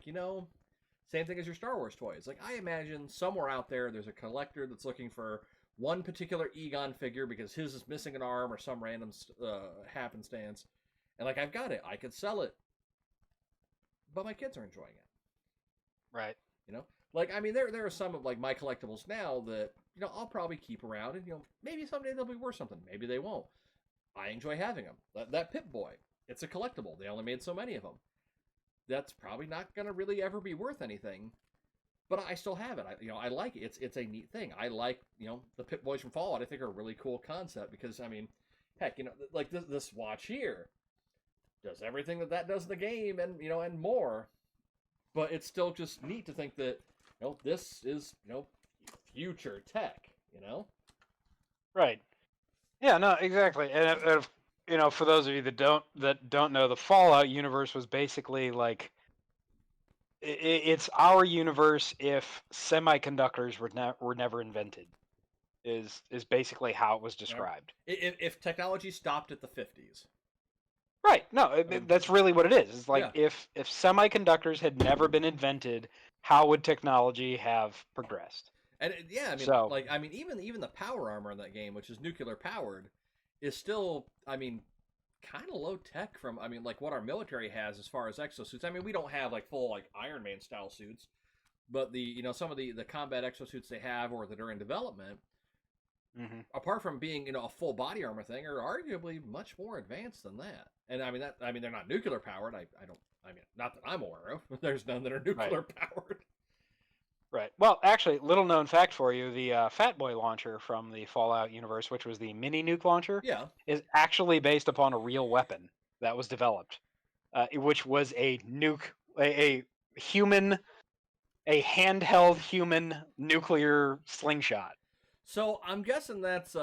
A: same thing as your Star Wars toys. Like, I imagine somewhere out there's a collector that's looking for one particular Egon figure because his is missing an arm or some random happenstance. And, like, I've got it. I could sell it. But my kids are enjoying it.
B: Right.
A: Like, I mean, there are some of, like, my collectibles now that, I'll probably keep around. And, maybe someday they'll be worth something. Maybe they won't. I enjoy having them. That Pip-Boy, it's a collectible. They only made so many of them. That's probably not going to really ever be worth anything, but I still have it. I like it. It's a neat thing. I like, the Pip-Boys from Fallout. I think are a really cool concept because, I mean, heck, like this watch here does everything that does in the game and, and more, but it's still just neat to think that, this is, future tech,
B: Right. Yeah, no, exactly. And if for those of you that don't know, the Fallout universe was basically like it's our universe if semiconductors were never invented. Is basically how it was described.
A: If technology stopped at the 50s.
B: Right. No, that's really what it is. It's like if semiconductors had never been invented, how would technology have progressed?
A: And I mean, even the power armor in that game, which is nuclear powered, is still, I mean, kind of low tech from, I mean, like what our military has as far as exosuits. I mean, we don't have like full like Iron Man style suits, but the some of the combat exosuits they have or that are in development, apart from being a full body armor thing, are arguably much more advanced than that. And I mean they're not nuclear powered. I mean not that I'm aware of. There's none that are nuclear powered.
B: Right. Well, actually, little known fact for you, the Fat Boy launcher from the Fallout universe, which was the mini nuke launcher, is actually based upon a real weapon that was developed. which was a a human, a handheld human nuclear slingshot.
A: So I'm guessing that's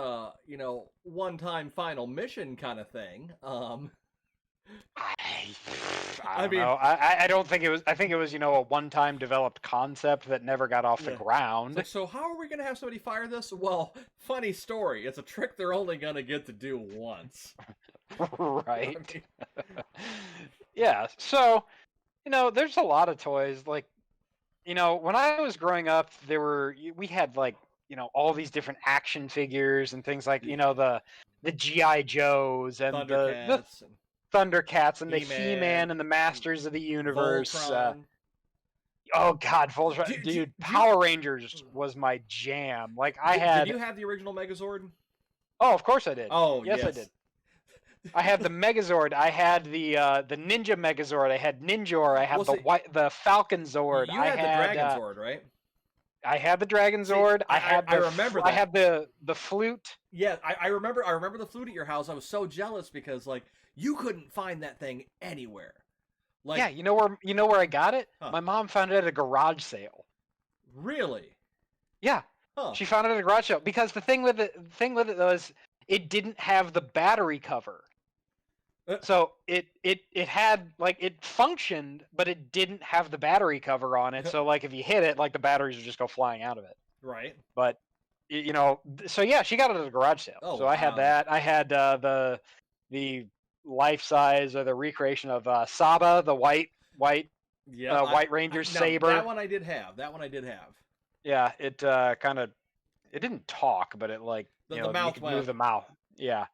A: one-time final mission kind of thing.
B: I, I
A: I
B: don't
A: mean,
B: know. I don't think it was. I think it was a one-time developed concept that never got off the
A: yeah. It's
B: ground.
A: like, so how are we gonna have somebody fire this? Well, funny story. It's a trick they're only gonna get to do once. I
B: Right.
A: mean,
B: Yeah. So there's a lot of toys. Like when I was growing up, we had like all these different action figures and things like the GI Joes and the
A: Thundercats and
B: Thundercats and the He-Man
A: He-Man,
B: and the Masters of the Universe.
A: Voltron.
B: Oh God,
A: Do,
B: Voltron,
A: do,
B: dude!
A: do you
B: Power Rangers was my jam. Like I
A: did
B: had.
A: you have the original Megazord?
B: Oh, of course I did.
A: Oh
B: Yes, I did.
A: yes.
B: I had the Megazord. I had the Ninja Megazord. I had Ninjor. I
A: Well,
B: had
A: see,
B: the Falcon Zord.
A: you had the Dragon Sword, right?
B: I had the Dragon
A: See,
B: Zord.
A: I remember
B: I
A: that.
B: had the flute.
A: Yeah, I remember the flute at your house. I was so jealous because like you couldn't find that thing anywhere.
B: Yeah,
A: Like,
B: you know where I got it?
A: huh?
B: My mom found it at a garage sale.
A: Really?
B: Yeah,
A: Huh?
B: she found it at a garage sale because the thing with it was it didn't have the battery cover.
A: Uh,
B: So it had like it functioned, but it didn't have the battery cover on it. So like if you hit it, like the batteries would just go flying out of it.
A: right.
B: But so yeah, she got it at a garage sale.
A: Oh
B: So I had
A: wow.
B: that. I had the life size or the recreation of Saba, the
A: Yeah.
B: White Ranger
A: Now that
B: saber.
A: one I did have. That one I did have.
B: Yeah, it kind of it didn't talk, but it like
A: The
B: you
A: mouth
B: could move
A: went.
B: the mouth. Yeah,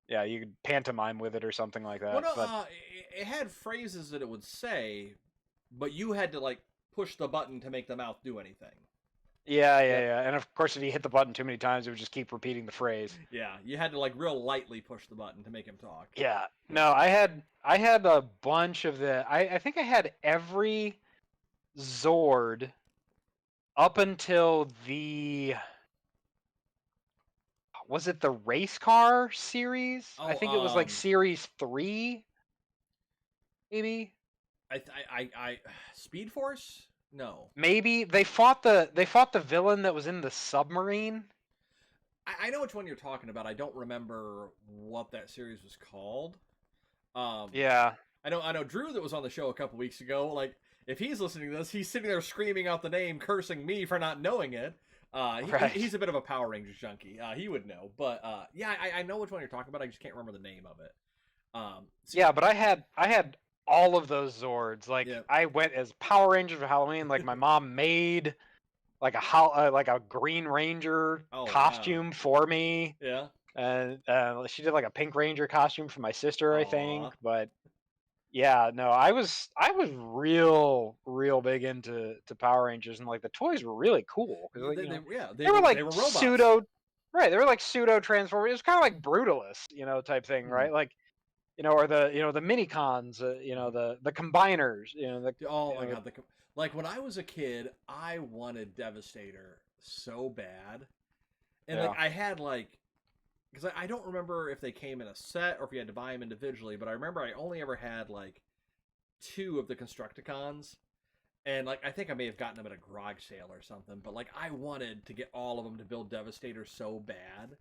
B: yeah, you could pantomime with it or something like
A: Well,
B: that.
A: no.
B: But
A: It had phrases that it would say, but you had to like push the button to make the mouth do anything.
B: yeah, yeah,
A: Yep.
B: yeah. And of course, if you hit the button too many times, it would just keep repeating the phrase.
A: Yeah, you had to like real lightly push the button to make him talk.
B: Yeah.
A: Yeah.
B: No, I had a bunch of I think I had every Zord up until was it the race car series? I
A: Oh,
B: think it was like series 3, maybe.
A: I Speed Force? No.
B: Maybe they fought the villain that was in the submarine.
A: I know which one you're talking about. I don't remember what that series was called. Um,
B: Yeah.
A: I know Drew that was on the show a couple weeks ago. Like, if he's listening to this, he's sitting there screaming out the name, cursing me for not knowing it.
B: Right.
A: He's a bit of a Power Rangers junkie. He would know, but yeah, I know which one you're talking about. I just can't remember the name of it. See,
B: Yeah, but I had all of those Zords. Like
A: yeah,
B: I went as Power Rangers for Halloween. Like my mom made like like a Green Ranger
A: oh wow,
B: costume for me,
A: yeah,
B: and she did like a Pink Ranger costume for my sister, I think.
A: aw,
B: But yeah, no, I was real big into Power Rangers, and like the toys were really cool because like,
A: yeah,
B: they were
A: they
B: like
A: were robots.
B: pseudo, right? They were like pseudo transformers. It was kind of like Brutalist, type thing,
A: Hmm.
B: right? Like or the mini cons,
A: Hmm.
B: the combiners,
A: Oh my
B: the
A: god, like when I was a kid, I wanted Devastator so bad, and like
B: yeah.
A: I had like because I don't remember if they came in a set or if you had to buy them individually, but I remember I only ever had like two of the Constructicons, and like I think I may have gotten them at a garage sale or something. But like I wanted to get all of them to build Devastator so bad,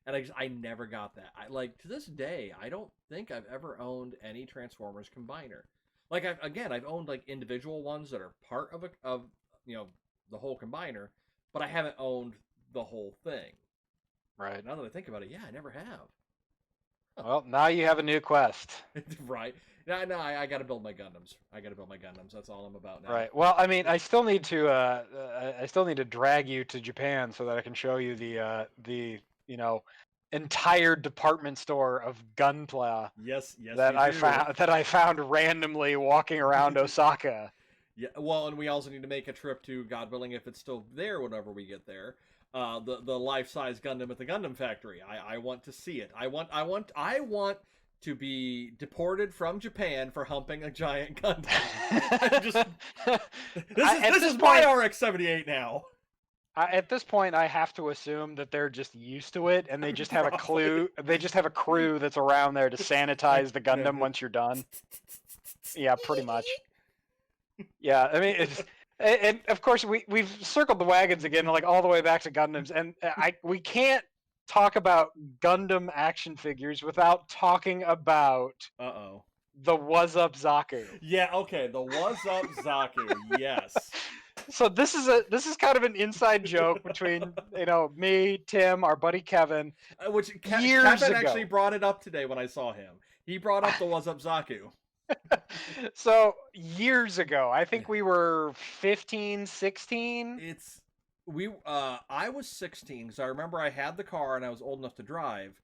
A: and I never got that. I like to this day I don't think I've ever owned any Transformers combiner. Like I've owned like individual ones that are part of you know the whole combiner, but I haven't owned the whole thing.
B: Right.
A: Now that I think about it, yeah, I never have.
B: Well, now you have a new quest.
A: Right. No, I got to build my Gundams. I got to build my Gundams. That's all I'm about now.
B: Right. Well, I mean, I still need to drag you to Japan so that I can show you the entire department store of Gunpla
A: Yes, yes,
B: that
A: you
B: I
A: do.
B: found randomly walking around Osaka.
A: Yeah. Well, and we also need to make a trip to, God willing, if it's still there whenever we get there. The life size Gundam at the Gundam factory. I want to see it. I want to be deported from Japan for humping a giant Gundam. I'm just
B: At
A: this
B: this
A: is my
B: point,
A: RX-78 now.
B: At this point, I have to assume that they're just used to it, and they just have a
A: Probably.
B: clue. They just have a crew that's around there to sanitize the Gundam once you're done. Yeah, pretty much. Yeah, I mean, and of course we've circled the wagons again, like all the way back to Gundams, and we can't talk about Gundam action figures without talking about
A: Uh-oh.
B: the Was Up Zaku.
A: Yeah, okay, the Was Up Zaku, yes.
B: So this is kind of an inside joke between me, Tim, our buddy Kevin,
A: Which
B: years
A: Kevin
B: ago.
A: actually brought it up today when I saw him. He brought up the Was Up Zaku.
B: So years ago, I think we were 15, 16.
A: I was 16 because I remember I had the car and I was old enough to drive.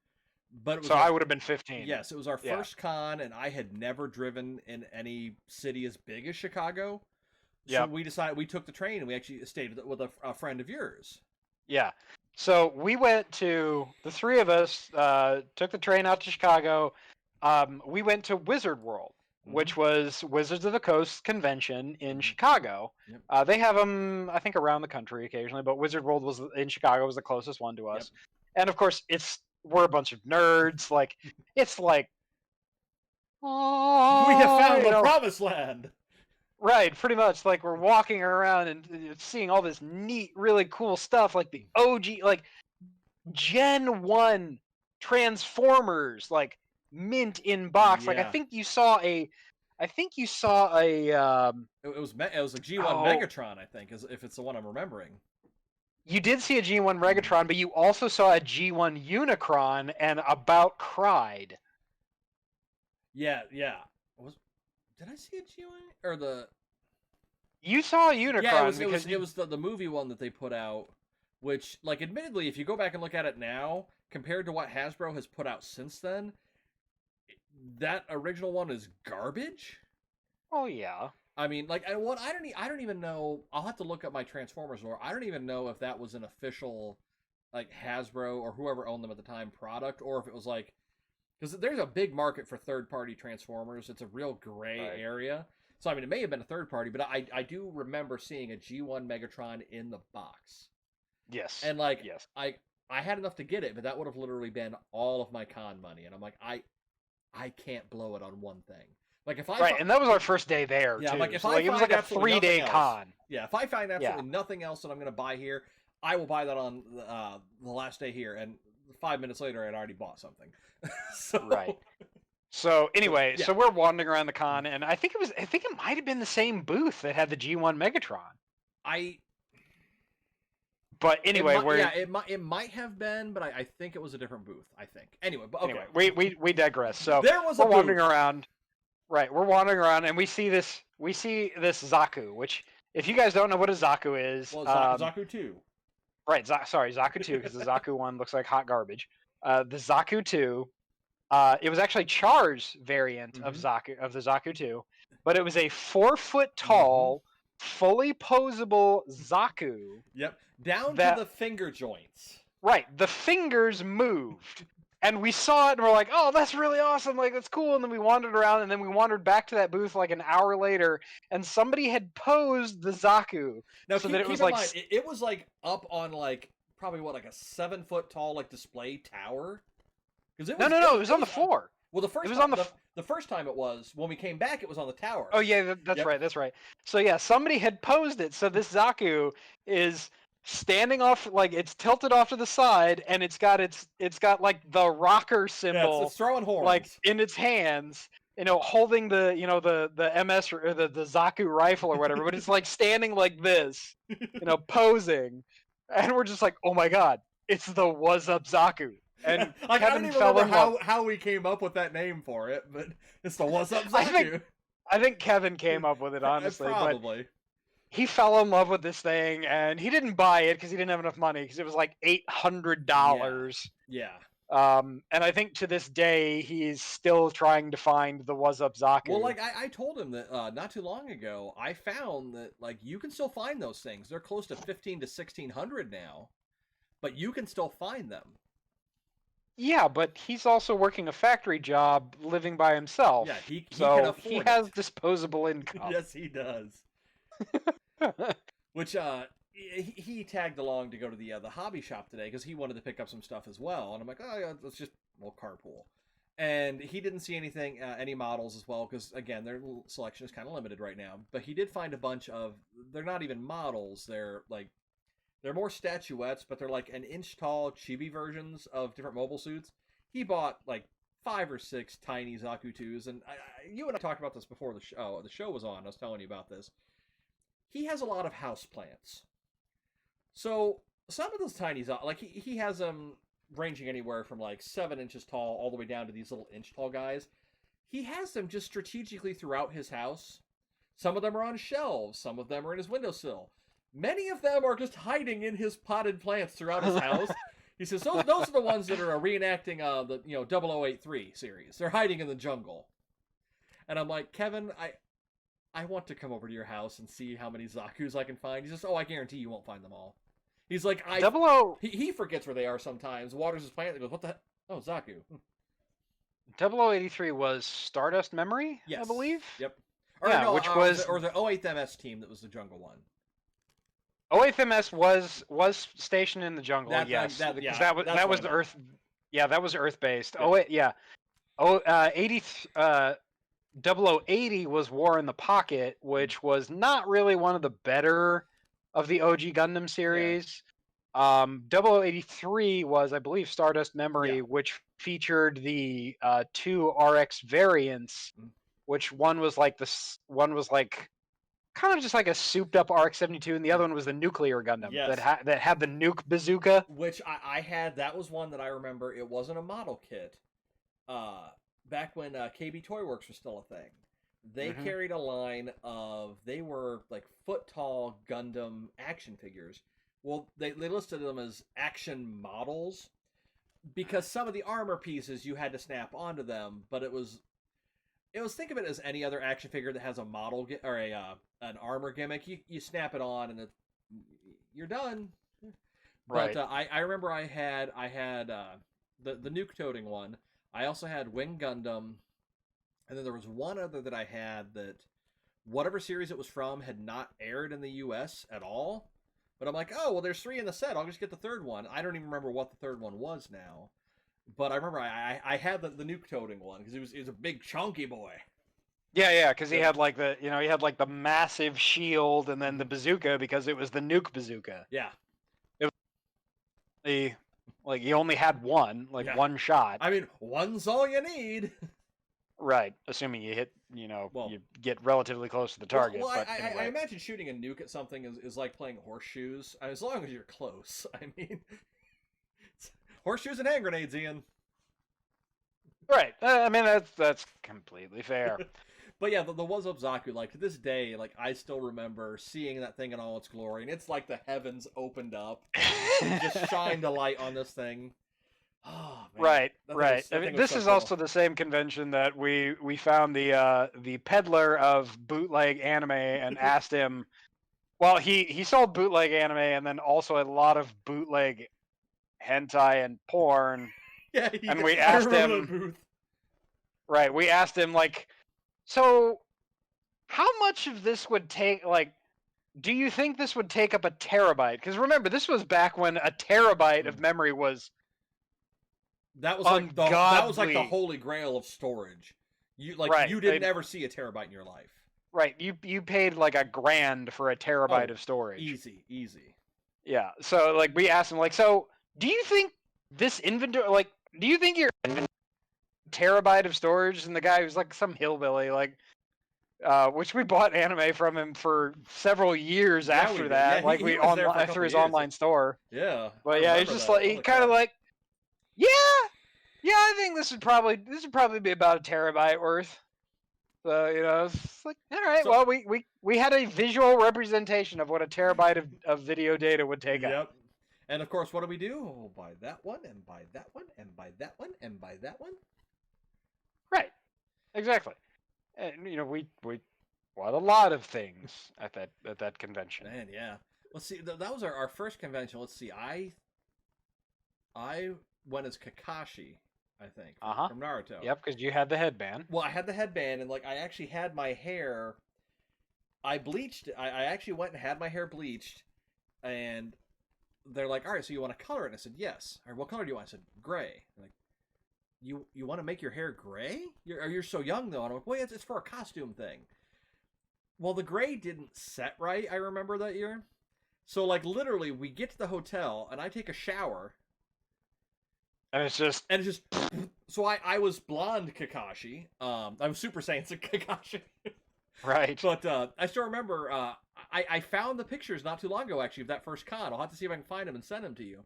A: But it was
B: So I would have been 15.
A: Yes, it was our first con, and I had never driven in any city as big as Chicago. So we decided, we took the train, and we actually stayed with a friend of yours.
B: Yeah. So we went to, the three of us took the train out to Chicago. We went to Wizard World, which was Wizards of the Coast convention in Chicago. Yep. They have them, I think, around the country occasionally, but Wizard World was in Chicago, was the closest one to us. Yep. And of course, we're a bunch of nerds. Like, it's like, oh,
A: we have found the promised land.
B: Right, pretty much. Like, we're walking around and seeing all this neat, really cool stuff, like the OG, like Gen 1 Transformers, like mint in box. Yeah. Like, I think you saw a it
A: was a G1 Megatron, I think, if it's the one I'm remembering.
B: You did see a G1 Megatron, but you also saw a G1 Unicron and About cried.
A: Yeah. Did I see a G1 or the?
B: You saw a Unicron.
A: Yeah, it was the movie one that they put out, which, like, admittedly, if you go back and look at it now, compared to what Hasbro has put out since then, that original one is garbage.
B: Oh yeah.
A: I mean, like, I don't even know. I'll have to look up my Transformers lore. I don't even know if that was an official, like, Hasbro or whoever owned them at the time product, or if it was like, because there's a big market for third-party Transformers. It's a real gray area. So, I mean, it may have been a third party, but I do remember seeing a G1 Megatron in the box.
B: Yes.
A: And, like, yes. I had enough to get it, but that would have literally been all of my con money. And I'm like, I can't blow it on one thing. Like, if I
B: and that was our first day there, too.
A: Like,
B: it was like a 3-day con.
A: Yeah, if I find absolutely nothing else that I'm going to buy here, I will buy that on the last day here. And 5 minutes later, I'd already bought something.
B: Right. So anyway, so we're wandering around the con, and I think it might have been the same booth that had the G1 Megatron. But anyway,
A: it might have been, but I think it was a different booth. I think. Anyway, but okay.
B: Anyway, we digress. So
A: we're
B: wandering around. Right, we're wandering around, and we see this Zaku, which, if you guys don't know what a Zaku is,
A: Zaku 2.
B: Right, Zaku 2, because the Zaku 1 looks like hot garbage. The Zaku 2, it was actually Char's variant of the Zaku 2, but it was a 4-foot tall, fully posable Zaku.
A: Yep, down to the finger joints.
B: Right, the fingers moved. And we saw it, and we're like, oh, that's really awesome, like, that's cool. And then we wandered around, and then we wandered back to that booth like an hour later, and somebody had posed the Zaku.
A: Now, so that it was like... It was, like, up on, like, probably, like a 7-foot tall, like, display tower?
B: No, it was on the floor.
A: Well, the first time it was, when we came back, it was on the tower.
B: Oh, yeah, that's right. So, yeah, somebody had posed it, so this Zaku is... standing off, like, it's tilted off to the side, and it's got like the rocker symbol,
A: it's throwing horns,
B: like, in its hands, holding the the MS or the Zaku rifle or whatever, but it's like standing like this, posing, and we're just like, oh my god, it's the Was Up Zaku. And
A: like, I don't even remember how we came up with that name for it, but it's the Was Up Zaku.
B: I think Kevin came up with it, honestly.
A: Probably.
B: But he fell in love with this thing, and he didn't buy it because he didn't have enough money, because it was like $800.
A: Yeah.
B: And I think to this day, he's still trying to find the Was Up Zaku.
A: Well, like, I told him that not too long ago, I found that, like, you can still find those things. They're close to $1,500 to $1,600 now, but you can still find them.
B: Yeah, but he's also working a factory job, living by himself.
A: Yeah, he can afford
B: he has disposable income.
A: Yes, he does. Which, he tagged along to go to the hobby shop today because he wanted to pick up some stuff as well, and I'm like, oh yeah, let's just carpool. And he didn't see anything, any models as well, because again, their selection is kind of limited right now. But he did find a bunch of. They're not even models. They're more statuettes, but they're like an inch tall chibi versions of different mobile suits. He bought like 5 or 6 tiny Zaku 2s, and you and I talked about this before the show. The show was on. I was telling you about this. He has a lot of house plants. So some of those tiny like he has them ranging anywhere from like 7 inches tall all the way down to these little inch tall guys. He has them just strategically throughout his house. Some of them are on shelves. Some of them are in his windowsill. Many of them are just hiding in his potted plants throughout his house. He says those are the ones that are reenacting the 0083 series. They're hiding in the jungle. And I'm like, Kevin, I want to come over to your house and see how many Zaku's I can find. He says, oh, I guarantee you won't find them all. He's like, he forgets where they are sometimes. Waters his plant and goes, what the heck? Oh, Zaku.
B: 0083 was Stardust Memory,
A: Yes.
B: I believe?
A: Yep.
B: Which was...
A: Or the 08MS team that was the jungle one.
B: 08MS was stationed in the jungle, yes. That was the Earth... Yeah, that was Earth-based.
A: Yeah.
B: 0080 was War in the Pocket, which was not really one of the better of the OG Gundam series. Yeah. 0083 was, I believe, Stardust Memory, which featured the 2 RX variants, which one was like kind of just like a souped up RX-72, and the other one was the nuclear Gundam that had the nuke bazooka.
A: Which I had. That was one that I remember. It wasn't a model kit. Back when KB Toy Works was still a thing, they carried a line of, they were like foot tall Gundam action figures. Well, they listed them as action models because some of the armor pieces you had to snap onto them, but it was think of it as any other action figure that has a model or an armor gimmick. You snap it on and you're done.
B: Right.
A: But I remember I had the nuke toting one. I also had Wing Gundam, and then there was one other that I had that whatever series it was from had not aired in the U.S. at all. But I'm like, oh, well, there's 3 in the set. I'll just get the third one. I don't even remember what the third one was now. But I remember I had the nuke toting one because he was a big chunky boy.
B: Yeah, because he had like the massive shield and then the bazooka because it was the nuke bazooka.
A: Yeah.
B: It was like you only had one one shot.
A: I mean, one's all you need.
B: Right, assuming you hit, you get relatively close to the target.
A: Well,
B: but
A: I
B: anyway.
A: imagine shooting a nuke at something is like playing horseshoes. As long as you're close. I mean, horseshoes and hand grenades, Ian.
B: Right. I mean, that's completely fair.
A: But yeah, the Was Up Zaku, like to this day, like I still remember seeing that thing in all its glory, and it's like the heavens opened up and just shined a light on this thing. Oh, man.
B: Right. I mean, this is also the same convention that we found the peddler of bootleg anime and asked him. Well, he sold bootleg anime and then also a lot of bootleg hentai and porn.
A: Yeah,
B: and we asked him. Right, we asked him like, so how much of this would take? Like, do you think this would take up a terabyte? Because remember, this was back when a terabyte of memory was.
A: That was like the holy grail of storage. You didn't ever see a terabyte in your life.
B: Right. You paid like $1,000 for a terabyte of storage.
A: Easy.
B: Yeah. So like we asked him like, so do you think this inventory do you think your terabyte of storage? And the guy was like some hillbilly which we bought anime from him for several years after that. Yeah, through his online store.
A: Yeah.
B: But yeah, he's just like he kind of like Yeah, I think this would probably be about a terabyte worth. So it's like, all right. So, well, we had a visual representation of what a terabyte of video data would take up.
A: And of course, what do? Oh, buy that one, and buy that one, and buy that one, and buy that one.
B: Right. Exactly. And we bought a lot of things at that convention.
A: Man, yeah. Let's see. That was our first convention. Let's see. I went as Kakashi. I think from Naruto.
B: Yep, because you had the headband.
A: Well, I had the headband, and I actually had my hair. I bleached. I actually went and had my hair bleached, and they're like, all right, so you want to color it? And I said, yes. All right, what color do you want? I said, gray. They're like, you want to make your hair gray? You're so young though. And I'm like, well, it's for a costume thing. Well, the gray didn't set right. I remember that year. So like literally, we get to the hotel and I take a shower,
B: And it's just
A: and it's just. So I was blonde Kakashi. I'm Super Saiyan Kakashi.
B: right.
A: But I still remember. I found the pictures not too long ago actually of that first con. I'll have to see if I can find them and send them to you.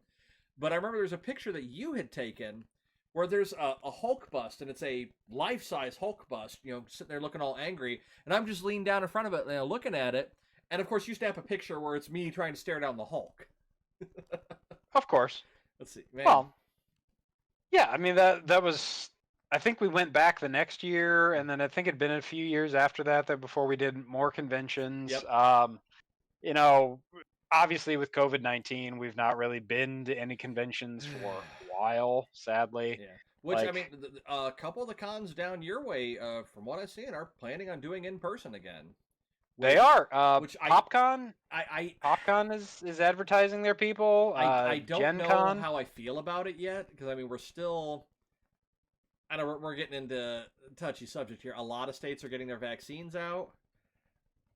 A: But I remember there's a picture that you had taken where there's a Hulk bust, and it's a life-size Hulk bust, sitting there looking all angry, and I'm just leaning down in front of it, looking at it, and of course you snap a picture where it's me trying to stare down the Hulk.
B: Of course.
A: Let's see, man.
B: Well, yeah, I mean that was. I think we went back the next year, and then I think it'd been a few years after that before we did more conventions.
A: Yep.
B: You know, obviously with COVID-19, we've not really been to any conventions for a while, sadly.
A: Yeah. Which I mean, a couple of the cons down your way, from what I've seen, are planning on doing in person again.
B: They are.
A: Which
B: PopCon. PopCon is advertising their people.
A: I don't
B: Gen
A: know
B: Con.
A: how I feel about it yet, because I mean we're still. I know we're getting into touchy subject here. A lot of states are getting their vaccines out.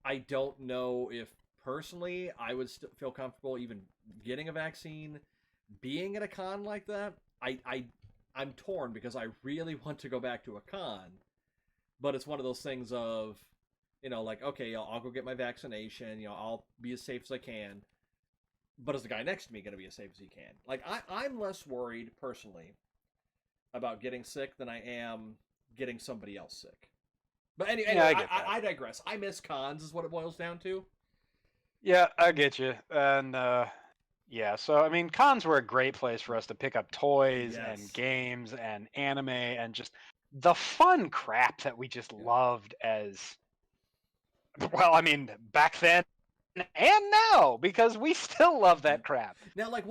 A: I don't know if personally I would feel comfortable even getting a vaccine, being at a con like that. I'm torn because I really want to go back to a con, but it's one of those things of, like, okay, I'll go get my vaccination. I'll be as safe as I can. But is the guy next to me going to be as safe as he can? Like, I'm less worried personally about getting sick than I am getting somebody else sick. But anyway, I digress. I miss cons is what it boils down to.
B: Yeah, I get you. And yeah, so I mean, cons were a great place for us to pick up toys and games and anime and just the fun crap that we just loved as. Well, I mean, back then and now, because we still love that crap.
A: Now, like,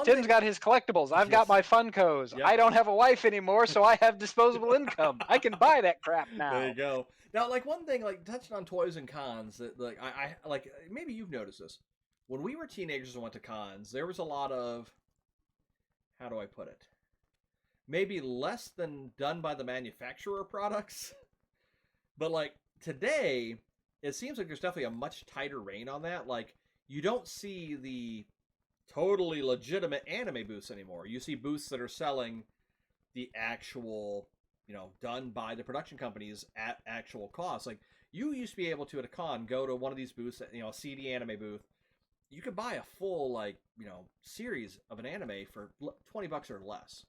B: Tim's got his collectibles. I've got my Funkos. Yep. I don't have a wife anymore, so I have disposable income. I can buy that crap now.
A: There you go. Now, like, one thing, like, touching on toys and cons, that like I like, maybe you've noticed this. When we were teenagers and went to cons, there was a lot of, how do I put it? Maybe less than done by the manufacturer products, but like today. It seems like there's definitely a much tighter rein on that. Like, you don't see the totally legitimate anime booths anymore. You see booths that are selling the actual, done by the production companies at actual cost. Like, you used to be able to, at a con, go to one of these booths, a CD anime booth. You could buy a full, like, series of an anime for $20 or less.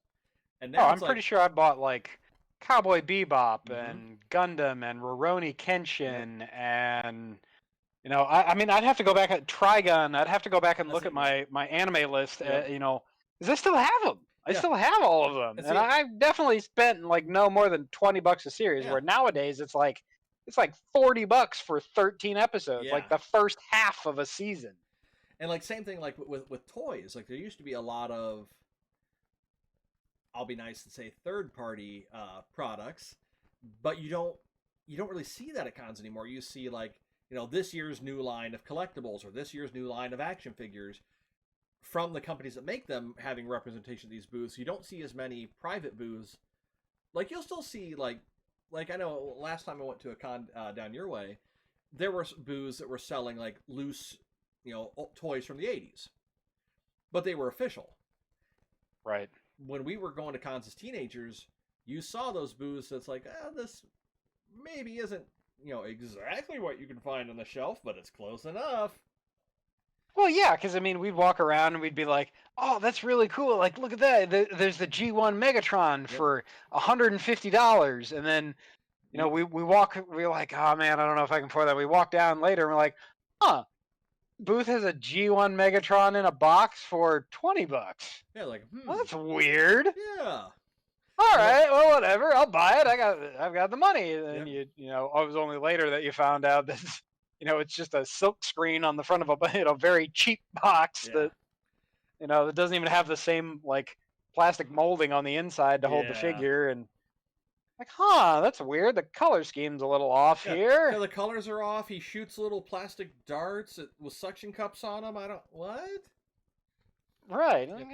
A: And now
B: I'm pretty sure I bought, like, Cowboy Bebop and Gundam and Rurouni Kenshin and I mean I'd have to go back at Trigun. I'd have to go back and look at my anime list. Because I still have them. I still have all of them, and I definitely spent like no more than $20 a series. Where nowadays it's like $40 for 13 episodes, like the first half of a season.
A: And like same thing like with toys. Like there used to be a lot of, I'll be nice and say third-party products, but you don't really see that at cons anymore. You see like this year's new line of collectibles or this year's new line of action figures from the companies that make them having representation at these booths. You don't see as many private booths. Like you'll still see like I know last time I went to a con down your way, there were booths that were selling like loose toys from the 80s, but they were official.
B: Right.
A: When we were going to cons as teenagers, you saw those booths that's like, this maybe isn't, exactly what you can find on the shelf, but it's close enough.
B: Well, yeah, because, I mean, we'd walk around and we'd be like, oh, that's really cool. Like, look at that. There's the G1 Megatron for $150. And then, we're like, oh, man, I don't know if I can afford that. We walk down later and we're like, booth has a G1 Megatron in a box for $20.
A: Yeah, like,
B: well, that's weird.
A: Yeah.
B: All right, well, whatever. I'll buy it. I've got the money. And it was only later that you found out that it's just a silk screen on the front of a very cheap box that that doesn't even have the same like plastic molding on the inside to hold the figure. And Like, huh, that's weird. The color scheme's a little off
A: Yeah,
B: here.
A: the colors are off. He shoots little plastic darts with suction cups on them. I don't what?
B: Right.
A: Yep.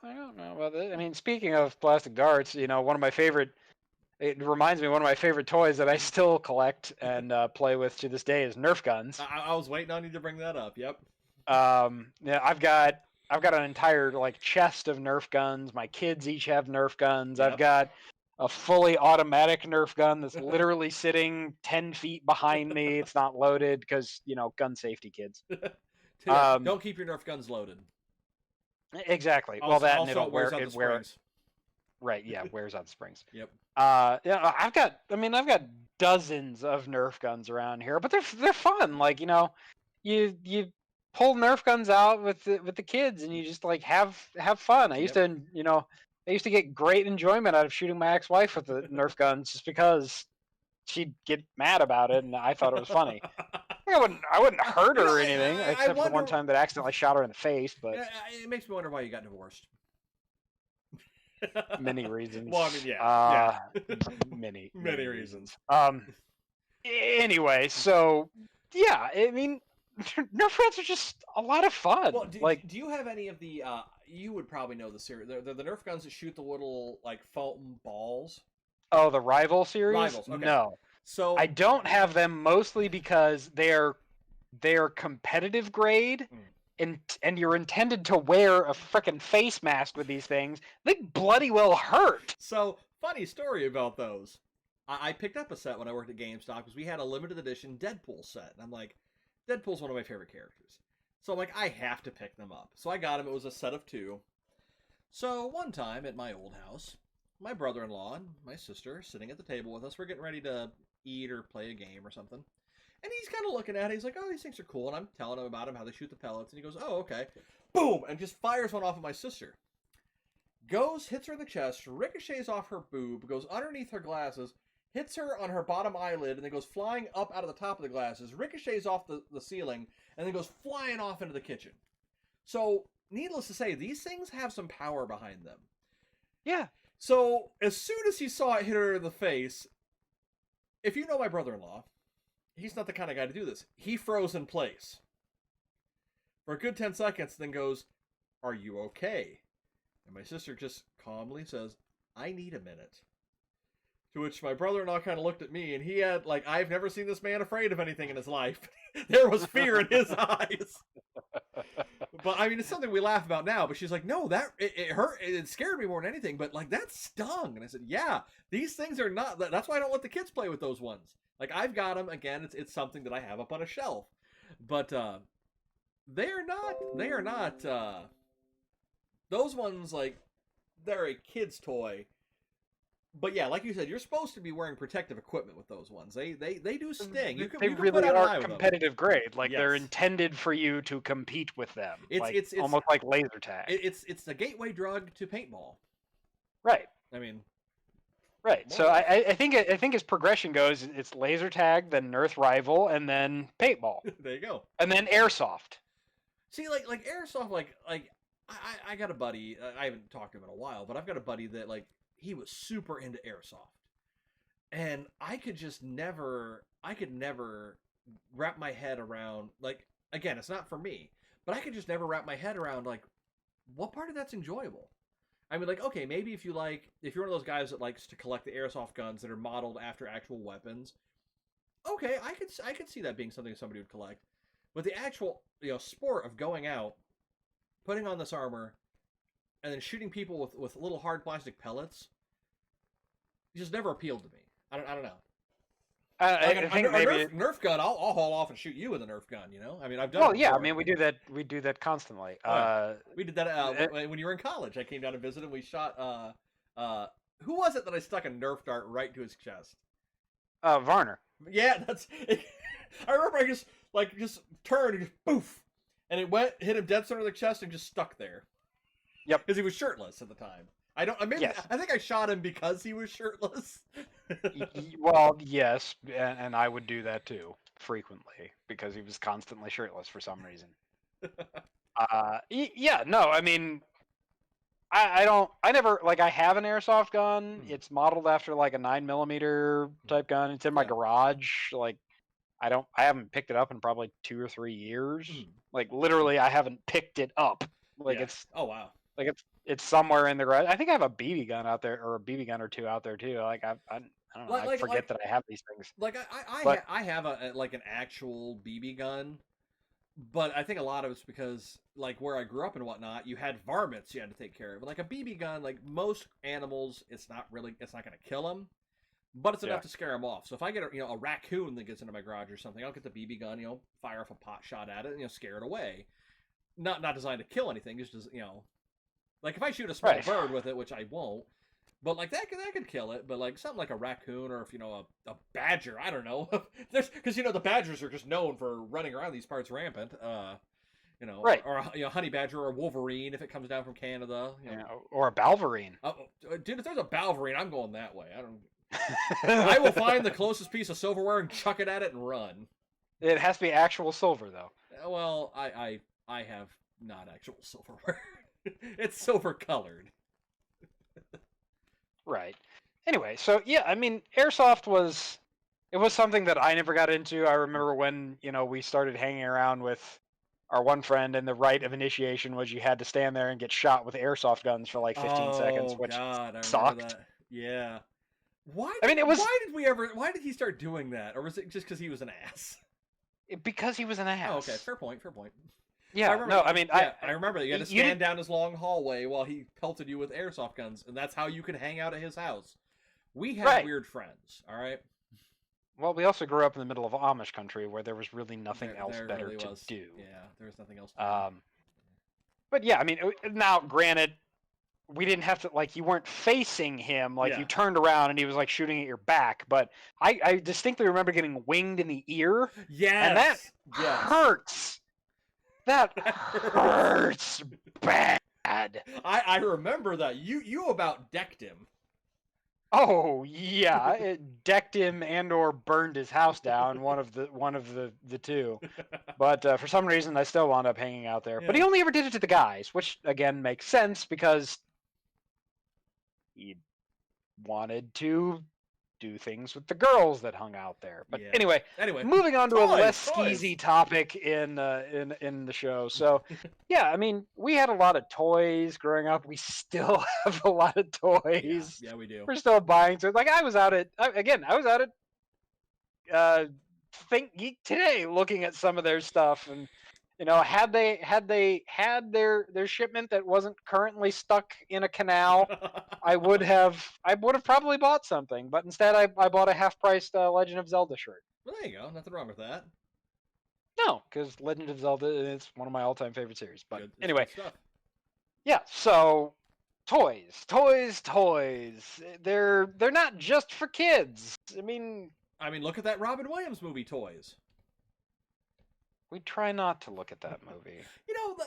B: I don't know about that. I mean, speaking of plastic darts, one of my favorite. It reminds me of one of my favorite toys that I still collect and play with to this day is Nerf guns.
A: I was waiting on you to bring that up. Yep.
B: Yeah, I've got an entire like chest of Nerf guns. My kids each have Nerf guns. I've
A: Yep.
B: got a fully automatic Nerf gun that's literally sitting 10 feet behind me. It's not loaded because gun safety, kids.
A: Yeah,
B: Um,
A: don't keep your Nerf guns loaded.
B: exactly. Well, that and
A: Also,
B: it'll
A: it wears
B: wear
A: out the
B: it wear
A: springs.
B: right. Yeah, wears out the springs.
A: Yep.
B: Yeah, I've got dozens of Nerf guns around here, but they're fun. Like you pull Nerf guns out with the kids, and you just like have fun.
A: Yep.
B: I used to get great enjoyment out of shooting my ex-wife with the Nerf guns, just because she'd get mad about it, and I thought it was funny. I wouldn't hurt her or anything,
A: I
B: except for the one
A: wonder.
B: time that I accidentally shot her in the face. But
A: It makes me wonder why you got divorced.
B: many reasons.
A: Well, I mean, yeah.
B: Many
A: Many reasons.
B: Anyway, so yeah, I mean, Nerf guns are just a lot of fun.
A: Well,
B: like,
A: do you have any of the? You would probably know the series. The Nerf guns that shoot the little like foam balls.
B: oh, the Rival series?
A: Rivals. Okay.
B: No,
A: So
B: I don't have them, mostly because they're competitive grade. And you're intended to wear a frickin' face mask with these things. They bloody well hurt.
A: So, funny story about those. I picked up a set when I worked at GameStop because we had a limited edition Deadpool set. And I'm like, Deadpool's one of my favorite characters. So I'm like, I have to pick them up. So I got them. It was a set of 2. So one time at my old house, my brother-in-law and my sister sitting at the table with us. We're getting ready to eat or play a game or something. And he's kind of looking at it. He's like, oh, these things are cool. And I'm telling him about them, how they shoot the pellets. And he goes, oh, okay. Boom! And just fires one off at my sister. Goes, hits her in the chest, ricochets off her boob, goes underneath her glasses, hits her on her bottom eyelid, and then goes flying up out of the top of the glasses, ricochets off the ceiling, and then goes flying off into the kitchen. So, needless to say, these things have some power behind them.
B: Yeah.
A: So, as soon as he saw it hit her in the face, if you know my brother-in-law, he's not the kind of guy to do this. He froze in place for a good 10 seconds, then goes, are you okay? And my sister just calmly says, I need a minute. To which my brother-in-law kind of looked at me, and he had, like, I've never seen this man afraid of anything in his life. There was fear in his eyes. But, I mean, it's something we laugh about now, but she's like, no, it hurt, it scared me more than anything, but, like, that stung. And I said, yeah, these things are not, that's why I don't let the kids play with those ones. Like, I've got them, again, it's something that I have up on a shelf. But, they are not, those ones, like, they're a kid's toy. But yeah, like you said, you're supposed to be wearing protective equipment with those ones. They do sting.
B: They really are competitive grade. Like,
A: yes.
B: They're intended for you to compete with them. It's almost like laser tag.
A: It's the gateway drug to paintball.
B: Right.
A: I mean,
B: right. So I think as progression goes, it's laser tag, then Nerf Rival, and then paintball.
A: There you go.
B: And then airsoft.
A: See, like airsoft, like I got a buddy. I haven't talked to him in a while, but I've got a buddy that like he was super into airsoft, and I could never wrap my head around, like, again, it's not for me, but I could just never wrap my head around like what part of that's enjoyable. I mean, like, okay, maybe if you're one of those guys that likes to collect the airsoft guns that are modeled after actual weapons, okay, I could see that being something somebody would collect. But the actual sport of going out, putting on this armor, and then shooting people with little hard plastic pellets, it just never appealed to me. I don't know.
B: I think maybe
A: Nerf gun. I'll haul off and shoot you with a Nerf gun. I mean, I've done.
B: Well,
A: it
B: yeah.
A: before.
B: I mean, we do that constantly.
A: We did that when you were in college. I came down to visit, and we shot. Who was it that I stuck a Nerf dart right to his chest?
B: Varner.
A: Yeah, that's. I remember I just turned and just poof, and it hit him dead center of the chest and just stuck there.
B: Yep.
A: Because he was shirtless at the time.
B: Yes.
A: I think I shot him because he was shirtless.
B: Well, yes, and I would do that too frequently because he was constantly shirtless for some reason. Yeah, no, I mean, I never, like, I have an airsoft gun.
A: Hmm.
B: It's modeled after like a 9mm type gun. It's in my
A: Yeah.
B: garage. Like, I haven't picked it up in probably 2 or 3 years.
A: Hmm.
B: Like, literally, I haven't picked it up. Like,
A: Yeah. Oh wow.
B: it's somewhere in the garage. I think I have a BB gun out there, or a BB gun or two out there too. Like, I don't know.
A: Like
B: I
A: like
B: forget
A: like
B: that I have these things.
A: like
B: But
A: I have like an actual BB gun, but I think a lot of it's because like where I grew up and whatnot, you had varmints you had to take care of. Like a BB gun, like most animals, it's not going to kill them, but it's enough
B: yeah,
A: to scare them off. So if I get a raccoon that gets into my garage or something, I'll get the BB gun, fire off a pot shot at it, and scare it away. Not designed to kill anything, just as like if I shoot a small
B: right.
A: bird with it, which I won't, but like that could kill it. But like something like a raccoon or if a badger, I don't know. There's because the badgers are just known for running around these parts rampant.
B: Right.
A: Or honey badger or a wolverine if it comes down from Canada.
B: Yeah, or a Balverine.
A: Dude, if there's a balverine, I'm going that way. I will find the closest piece of silverware and chuck it at it and run.
B: It has to be actual silver, though.
A: Well, I have not actual silverware. It's silver colored.
B: Right. Anyway, so yeah, I mean, airsoft was something that I never got into. I remember when we started hanging around with our one friend, and the rite of initiation was you had to stand there and get shot with airsoft guns for like 15 seconds,
A: Oh
B: which
A: God, I remember
B: sucked.
A: that. Yeah.
B: I mean, it was
A: Why did he start doing that? Or was it just because he was an ass?
B: because he was an ass.
A: Oh, okay, fair point.
B: Yeah,
A: I remember,
B: no, I mean,
A: I remember that you had to stand down his long hallway while he pelted you with airsoft guns, and that's how you could hang out at his house. We had
B: right.
A: weird friends, all right?
B: Well, we also grew up in the middle of Amish country where there was really nothing else
A: There
B: better
A: really
B: to
A: was.
B: do.
A: Yeah, there was nothing else to do.
B: But yeah, I mean, now granted, we didn't have to, like, you weren't facing him, like
A: Yeah.
B: you turned around and he was like shooting at your back. But I distinctly remember getting winged in the ear,
A: Yes.
B: and that
A: yes.
B: hurts. That hurts bad.
A: I remember that. You about decked him.
B: Oh yeah, it decked him and or burned his house down. One of the two. But for some reason, I still wound up hanging out there. But he
A: Yeah.
B: only ever did it to the guys, which again makes sense because he wanted to do things with the girls that hung out there. But
A: Yeah.
B: anyway, moving on to a less skeezy topic in the show. So yeah, I mean, we had a lot of toys growing up. We still have a lot of toys.
A: Yeah, we do.
B: We're still buying toys. Like I was out at Think Geek today looking at some of their stuff, and had they had their shipment that wasn't currently stuck in a canal, I would have probably bought something, but instead I bought a half-priced Legend of Zelda shirt.
A: Well, there you go. Nothing wrong with that.
B: No, because Legend of Zelda is one of my all-time favorite series. But
A: Good
B: anyway,
A: stuff.
B: yeah. So toys. They're not just for kids. I mean,
A: look at that Robin Williams movie, Toys.
B: we try not to look at that movie.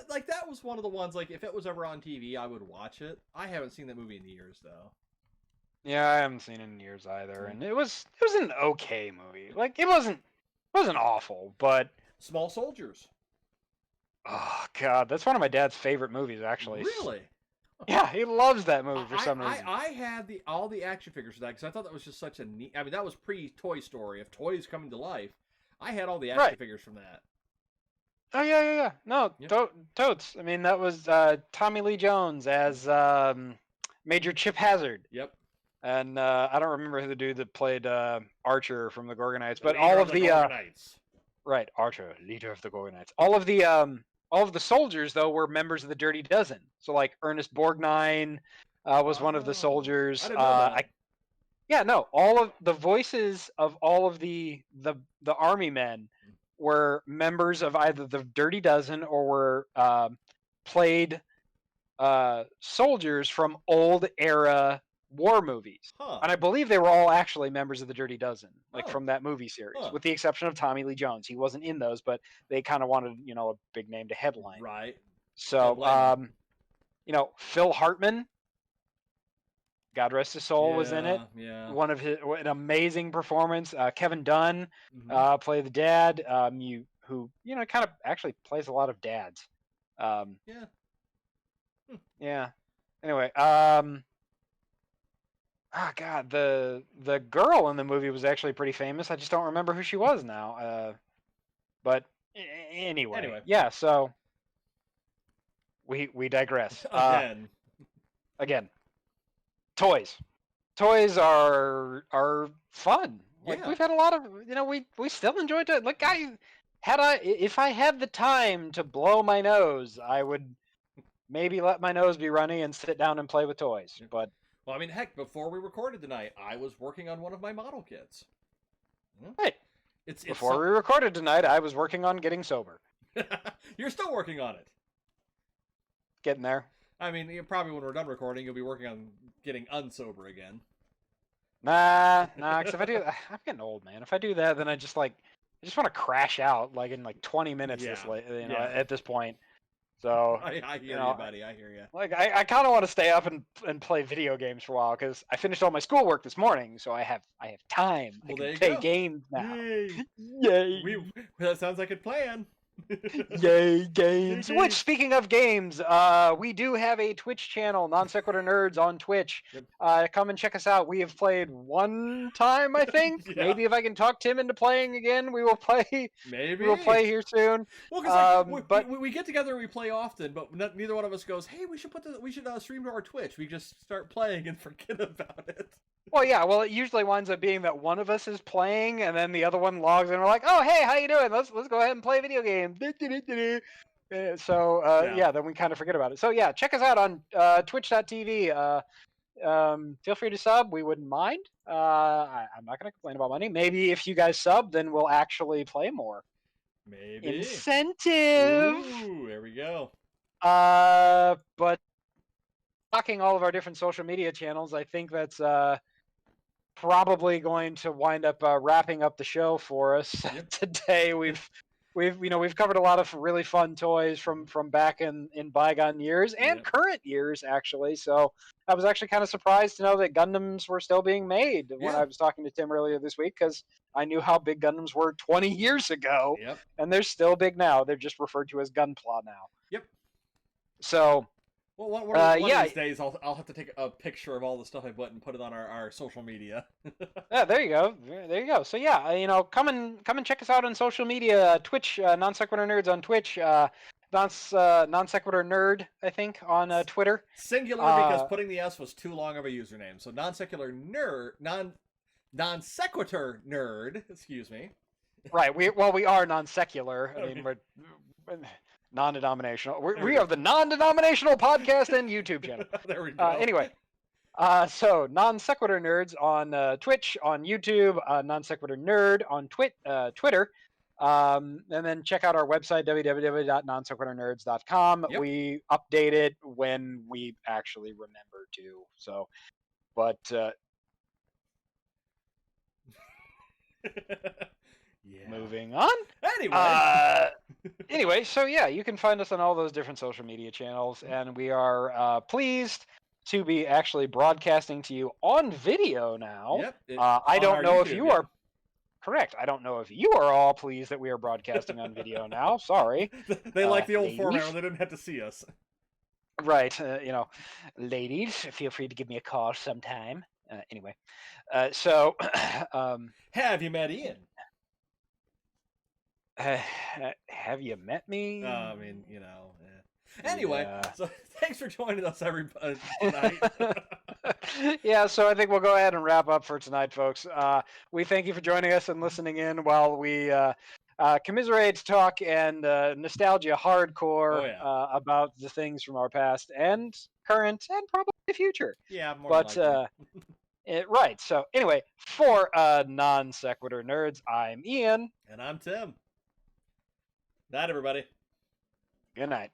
A: Like that was one of the ones. Like if it was ever on TV, I would watch it. I haven't seen that movie in years, though.
B: Yeah, I haven't seen it in years either, and it was an okay movie. Like it wasn't awful, but
A: Small Soldiers.
B: Oh God, that's one of my dad's favorite movies, actually.
A: Really?
B: Yeah, he loves that movie for some reason.
A: I had all the action figures for that because I thought that was just such a neat. I mean, that was pre-Toy Story. If toys coming to life, I had all the action figures from that.
B: Oh yeah. No,
A: Yep.
B: totes. I mean, that was Tommy Lee Jones as Major Chip Hazard.
A: Yep.
B: And I don't remember who the dude that played Archer from the Gorgonites, but
A: all of the Gorgonites.
B: Right, Archer, leader of the Gorgonites. All of the soldiers though were members of the Dirty Dozen. So like Ernest Borgnine was one of the soldiers.
A: I didn't know that.
B: All of the voices of all of the army men were members of either the Dirty Dozen or were played soldiers from old era war movies. And I believe they were all actually members of the Dirty Dozen, like from that movie series, with the exception of Tommy Lee Jones. He wasn't in those, but they kind of wanted, a big name to headline.
A: Right.
B: So, Phil Hartman, God rest his soul, was in it.
A: Yeah.
B: An amazing performance. Kevin Dunn played the dad, who kind of actually plays a lot of dads.
A: Yeah.
B: Yeah. Anyway, oh god, the girl in the movie was actually pretty famous. I just don't remember who she was now. But anyway,
A: Anyway,
B: yeah. So we digress.
A: again.
B: Again, toys. Toys are fun. Like
A: Yeah.
B: we've had a lot of, we still enjoy it. Like if I had the time to blow my nose, I would maybe let my nose be runny and sit down and play with toys.
A: Yeah.
B: But
A: Well, I mean, heck, before we recorded tonight, I was working on one of my model kits. Hmm?
B: hey,
A: It's
B: before we recorded tonight, I was working on getting sober.
A: You're still working on it.
B: Getting there.
A: I mean, probably when we're done recording, you'll be working on getting unsober again.
B: Nah. Because if I do, I'm getting old, man. If I do that, then I just want to crash out like in like 20 minutes
A: Yeah.
B: this late,
A: Yeah.
B: at this point. So
A: I hear you, buddy. I hear you.
B: like I kind of want to stay up and play video games for a while because I finished all my schoolwork this morning, so I have time.
A: Well,
B: I can
A: there you
B: play
A: go.
B: games now.
A: Yay!
B: Yay!
A: That sounds like a plan.
B: Yay games!
A: Yay,
B: Which,
A: games.
B: speaking of games, we do have a Twitch channel, Non Sequitur Nerds on Twitch.
A: Yep.
B: Come and check us out. We have played one time, I think.
A: Yeah.
B: Maybe if I can talk Tim into playing again, we will play.
A: Maybe
B: We will play here soon.
A: Well, because like
B: But
A: we get together and we play often, but neither one of us goes, "Hey, we should stream to our Twitch." We just start playing and forget about it.
B: well, yeah. Well, it usually winds up being that one of us is playing, and then the other one logs in. And we're like, "Oh, hey, how you doing? Let's go ahead and play a video game." So
A: Yeah.
B: then we kind of forget about it. So yeah, check us out on Twitch.tv. Feel free to sub. We wouldn't mind. I'm not going to complain about money. Maybe if you guys sub, then we'll actually play more.
A: Maybe.
B: Incentive.
A: Ooh, there we go.
B: But talking all of our different social media channels, I think that's probably going to wind up wrapping up the show for us today. We've covered a lot of really fun toys from back in bygone years and current years actually. So I was actually kind of surprised to know that Gundams were still being made when I was talking to Tim earlier this week, because I knew how big Gundams were 20 years ago, and they're still big now. They're just referred to as Gunpla now.
A: Yep.
B: So.
A: Well, one of these days, I'll have to take a picture of all the stuff I bought and put it on our social media.
B: Yeah, there you go. There you go. So yeah, come and check us out on social media. Twitch, Non Sequitur Nerds on Twitch. Non Sequitur Nerd, I think, on Twitter.
A: Singular, because putting the S was too long of a username. So non sequitur nerd. Excuse me.
B: Right. We are non secular. I mean, we're non-denominational. We are the non-denominational podcast and YouTube channel.
A: There we go.
B: Anyway, so Non Sequitur Nerds on Twitch, on YouTube, Non Sequitur Nerd on Twitter, and then check out our website, www.nonsequiturnerds.com.
A: Yep.
B: We update it when we actually remember to. So, but moving on. Anyway, so yeah, you can find us on all those different social media channels, and we are pleased to be actually broadcasting to you on video now.
A: Yep.
B: I don't know if you are correct. I don't know if you are all pleased that we are broadcasting on video now. Sorry.
A: They like the old format where
B: ladies.
A: they didn't have to see us.
B: Right. Ladies, feel free to give me a call sometime. Anyway, so
A: have you met Ian?
B: Have you met me?
A: I mean, Anyway, so thanks for joining us, everybody, tonight.
B: Yeah, so I think we'll go ahead and wrap up for tonight, folks. We thank you for joining us and listening in while we commiserate, talk, and nostalgia hardcore about the things from our past and current and probably the future.
A: Yeah, more than likely.
B: Right. So anyway, for Non Sequitur Nerds, I'm Ian.
A: And I'm Tim. Night, everybody.
B: Good night.